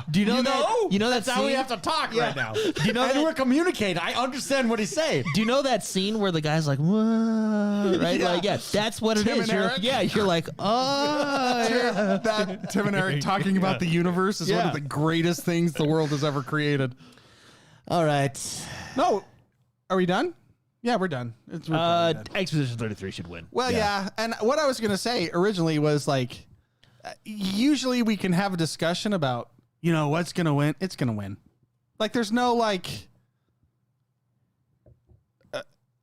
do you know that That's how we have to talk right now. Do you know and that, we're communicating. I understand what he's saying. do you know that scene where the guy's like, "Whoa," right? Yeah. Like, yeah, that's what it Tim is. and You're, Eric? you're like, oh, yeah. that Tim and Eric talking about the universe is one Yeah. of the greatest things the world has ever created. All right. No, are we done? Yeah, we're done. We're probably done. Exposition 33 should win. Well, yeah, and what I was gonna say originally was like, usually we can have a discussion about what's gonna win. It's gonna win. Like, there's no like.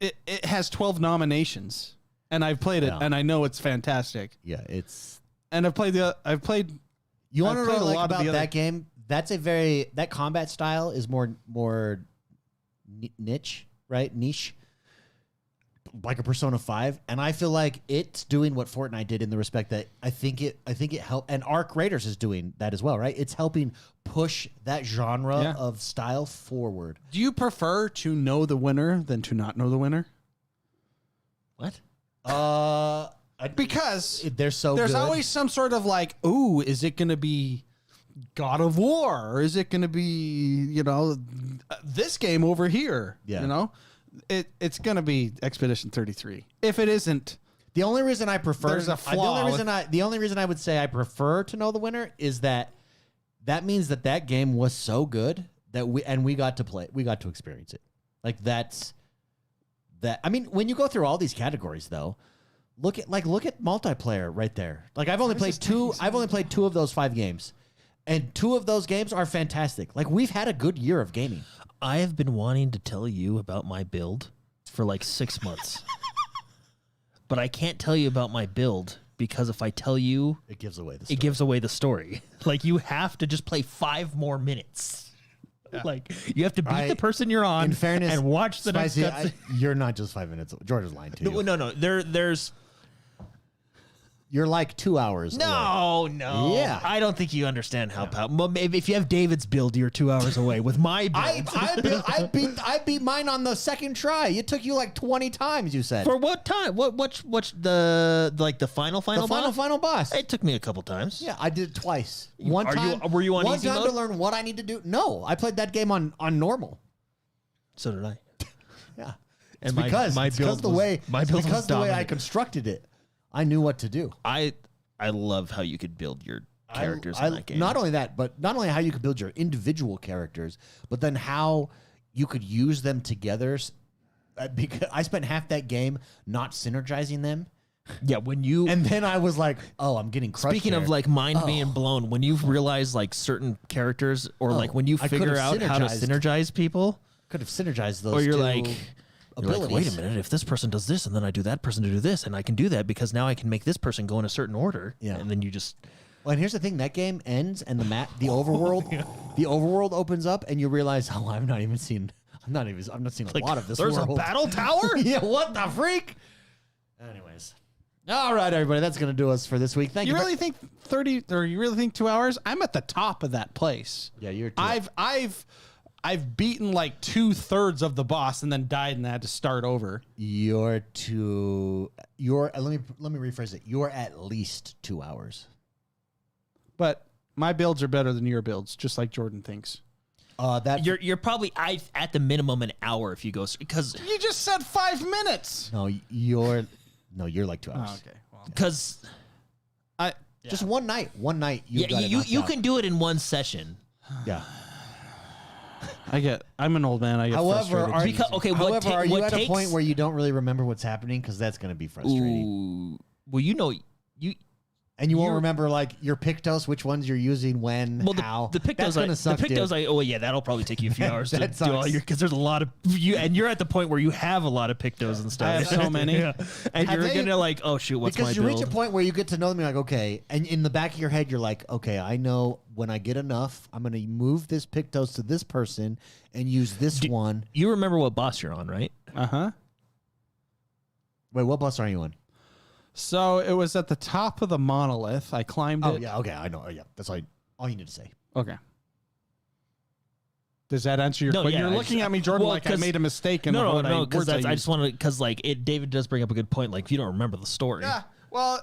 It has 12 nominations, and I've played it, Yeah. and I know it's fantastic. Yeah, it's. And I've played. You want to played know a like, lot of about the other- that game? That combat style is more niche, right? Niche. Like a Persona 5, and I feel like it's doing what Fortnite did in the respect that I think it helped, and Arc Raiders is doing that as well, right? It's helping push that genre of style forward. Do you prefer to know the winner than to not know the winner? What? Because There's there's always some sort of like, ooh, is it going to be God of War, or is it going to be this game over here? Yeah. It's going to be Expedition 33. If it isn't, the only reason I prefer There's a flaw the only reason I would say I prefer to know the winner is that means that game was so good that we got to play, we got to experience it. Like that's that. I mean, when you go through all these categories, though, look at multiplayer right there. Like I've only played two of those 5 games, and 2 of those games are fantastic. Like we've had a good year of gaming. I have been wanting to tell you about my build for like 6 months. But I can't tell you about my build because if I tell you, It gives away the story. it gives away the story. Like you have to just play 5 more minutes. Like you have to beat the person you're on In fairness, and watch the Spicy, next cutscene. you're not just 5 minutes. George is lying to you. No. There's You're like 2 hours. away. no. Yeah. I don't think you understand how powerful. Well, maybe if you have David's build, you're 2 hours away. With my build, I beat mine on the second try. It took you like 20 times. You said for what time? What's the final the boss? final boss. It took me a couple times. Yeah, I did it twice. Were you on one easy time mode? to learn what I need to do? No, I played that game on normal. So did I. Yeah, And because the way I dominant. constructed it, I knew what to do. I love how you could build your characters in that game. Not only that, but not only how you could build your individual characters, but then how you could use them together. Because I spent half that game not synergizing them. Yeah, And then I was like, oh, I'm getting crushed. speaking of here. like mind being blown, when you've realized like certain characters or like when you I figure could've out how to synergized. synergize people, could have synergized those or you're two like, abilities. wait a minute, if this person does this and then I do that person to do this and I can do that because now I can make this person go in a certain order. Yeah. And then you just Well, and here's the thing: that game ends, and the overworld opens up, and you realize, oh, I'm not seeing a lot of this. There's world. a battle tower? Yeah, what the freak? Anyways, all right, everybody, that's gonna do us for this week. Thank you. you really think 30 or you really think 2 hours? I'm at the top of that place. Yeah, you're. I've beaten like 2/3 of the boss and then died and had to start over. You're let me rephrase it. You're at least 2 hours. But my builds are better than your builds, just like Jordan thinks. you're probably at the minimum an hour if you go because You just said 5 minutes. you're like 2 hours. Oh, okay. Well, because Just one night. you can do it in one session. Yeah. I'm an old man. I get frustrated. are you what at a takes- point where you don't really remember what's happening? Because that's going to be frustrating. Ooh, well, And you won't remember like your Pictos, which ones you're using, when, how. The Pictos, That's gonna suck, oh yeah, that'll probably take you a few hours to That do all sucks. your, because there's a lot of you, and you're at the point where you have a lot of Pictos and stuff. I have so many. Yeah. And Have you're they- gonna like, oh shoot, what's because my you build? reach a point where you get to know them, you're like, okay, and in the back of your head, you're like, okay, I know when I get enough, I'm gonna move this Pictos to this person and use this one. You remember what boss you're on, right? Wait, what boss are you on? So it was at the top of the monolith. I climbed Oh it. yeah, okay, I know. Yeah, that's all you need to say. Okay. Does that answer your No, question? yeah, You're I looking just- at me, Jordan, well, like I 'cause- made a mistake in the No, word because words I used. just wanted, because like David does bring up a good point. Like if you don't remember the story, Yeah. Well,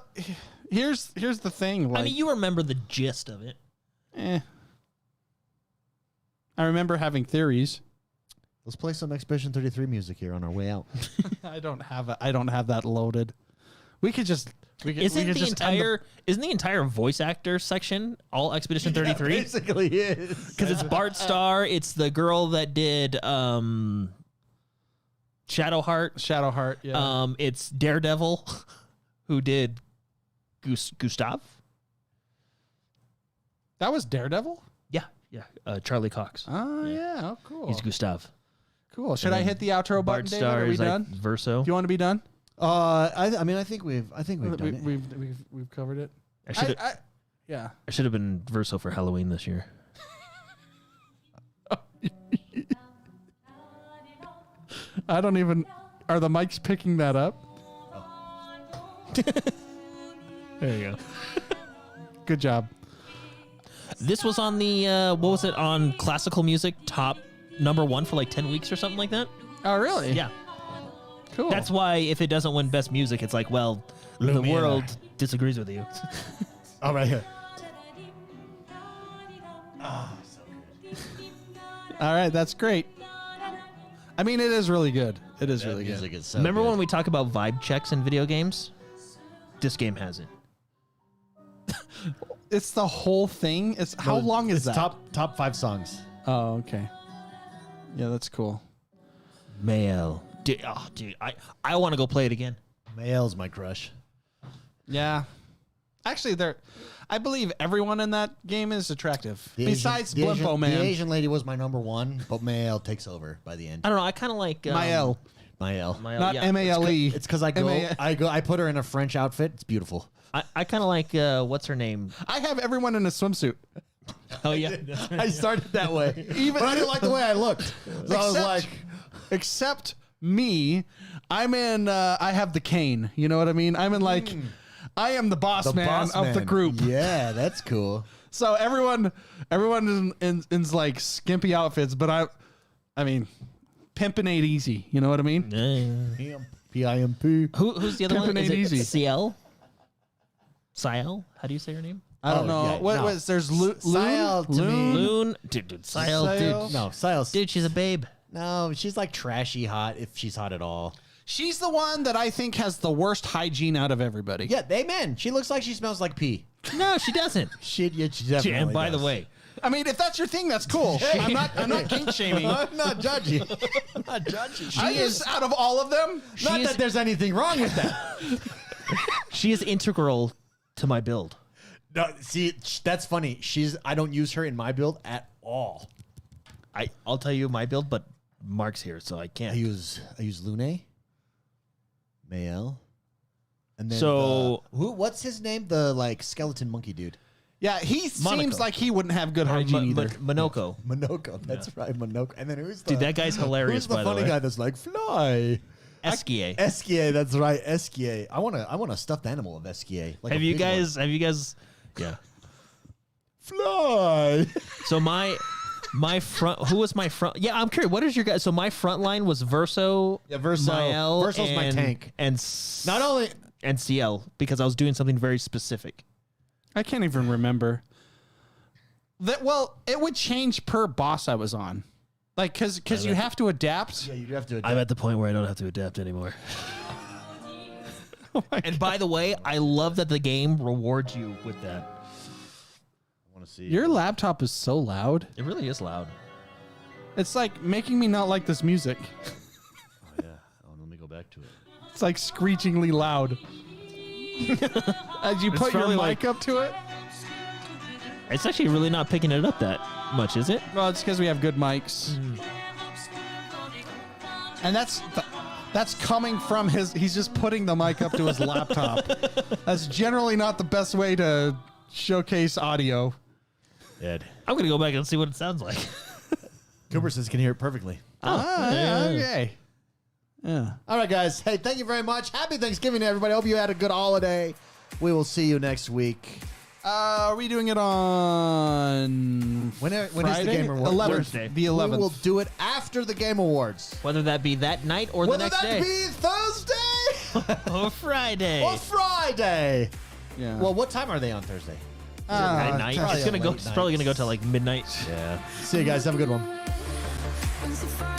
here's the thing. Like, I mean, you remember the gist of it. I remember having theories. Let's play some Expedition 33 music here on our way out. I don't have that loaded. We could just. Isn't the entire voice actor section all Expedition 33? Basically is. Because it's Bart Starr, it's the girl that did Shadowheart. Shadowheart. Yeah. It's Daredevil, who did Gustav. That was Daredevil. Yeah. Charlie Cox. Oh yeah. Oh cool. He's Gustav. Cool. Should I hit the outro button, Bart David? Starr Are we is done? like Verso. Do you want to be done? I mean, I think we've done it. We've covered it. Yeah. I should have been Verso for Halloween this year. I don't even. Are the mics picking that up? There you go. Good job. This was on the what was it, on classical music top #1 for like 10 weeks or something like that. Oh really? Yeah. Cool. That's why if it doesn't win best music, it's like, well, the world disagrees with you. Oh, right here. All right. That's great. I mean, it is really good. It is really Music good. is so Remember good. when we talk about vibe checks in video games? This game has it. It's the whole thing. It's how long is It's that? top 5 songs. Oh, okay. Yeah, that's cool. Mail. Dude, I want to go play it again. Male's my crush. Yeah. Actually, I believe everyone in that game is attractive. The Besides Asian, Blimpo, man. The Asian lady was my #1, but Male takes over by the end. I don't know. I kind of like Mael. Male. Not yeah. M-A-L-E. It's because I put her in a French outfit. It's beautiful. I kind of like what's her name? I have everyone in a swimsuit. Oh yeah, I started that way. But I didn't like the way I looked. So I was like, Except me. I'm in, I have the cane. You know what I mean? I'm in like, I am the boss man of the group. Yeah, that's cool. So everyone is in like skimpy outfits, but I mean, pimping ain't easy. You know what I mean? P-I-M-P. Who's the other one? Pimpin' Is ain't it easy. CL? Ciel? How do you say her name? I don't know. yeah, What no. was there's Sial to me. Loon? Dude, Ciel, Ciel? dude. No, Silas. Dude, she's a babe. No, she's like trashy hot, if she's hot at all. She's the one that I think has the worst hygiene out of everybody. Yeah, amen. She looks like she smells like pee. No, she doesn't. She definitely And by the does. way, I mean, if that's your thing, that's cool. I'm not kink shaming. I'm not judging. I'm not judging. I just, out of all of them, Not is- that there's anything wrong with that. she is integral to my build. No, see, that's funny. I don't use her in my build at all. I'll tell you my build, but Mark's here, so I I can't. use Lune, Mael, and then So- what's his name? The like skeleton monkey dude. yeah, he Monaco. seems like he wouldn't have good hygiene either. Monoko. Monoko. That's right, Monoko. And then who's the Dude, that guy's hilarious, Who's the by the funny way. guy that's like fly? Esquier. Esquier. That's right, Esquier. I want a stuffed animal of Esquier. Like Have a you big one. guys? Yeah. Fly? So my front. Who was my front? Yeah, I'm curious. What is your guys? So my front line was Verso. Yeah, Verso. Mael, Verso's my tank. And Not only and CL because I was doing something very specific. I can't even remember. Well, it would change per boss I was on. Like, because you have to adapt. yeah, you have to. I'm at the point where I don't have to adapt anymore. And by the way, I love that the game rewards you with that. I want to see Your laptop is so loud. It really is loud. It's like making me not like this music. Oh yeah. Oh, let me go back to it. It's like screechingly loud. As you put your probably mic up to it. It's actually really not picking it up that much, is it? Well, it's because we have good mics. And that's coming from he's just putting the mic up to his laptop. That's generally not the best way to showcase audio. Ed. I'm going to go back and see what it sounds like. Cooper says can hear it perfectly. Okay. Yeah. All right, guys. Hey, thank you very much. Happy Thanksgiving to everybody. Hope you had a good holiday. We will see you next week. Are we doing it on When is the Friday? Game Awards? 11th. Thursday. The 11th. We will do it after the Game Awards. Whether that be that night or Whether the next that day. be Thursday Or Friday. or Friday. Yeah. Well, what time are they on Thursday? At night. probably It's a probably late going to go till like midnight. Yeah. See you guys. Have a good one. It's a Friday.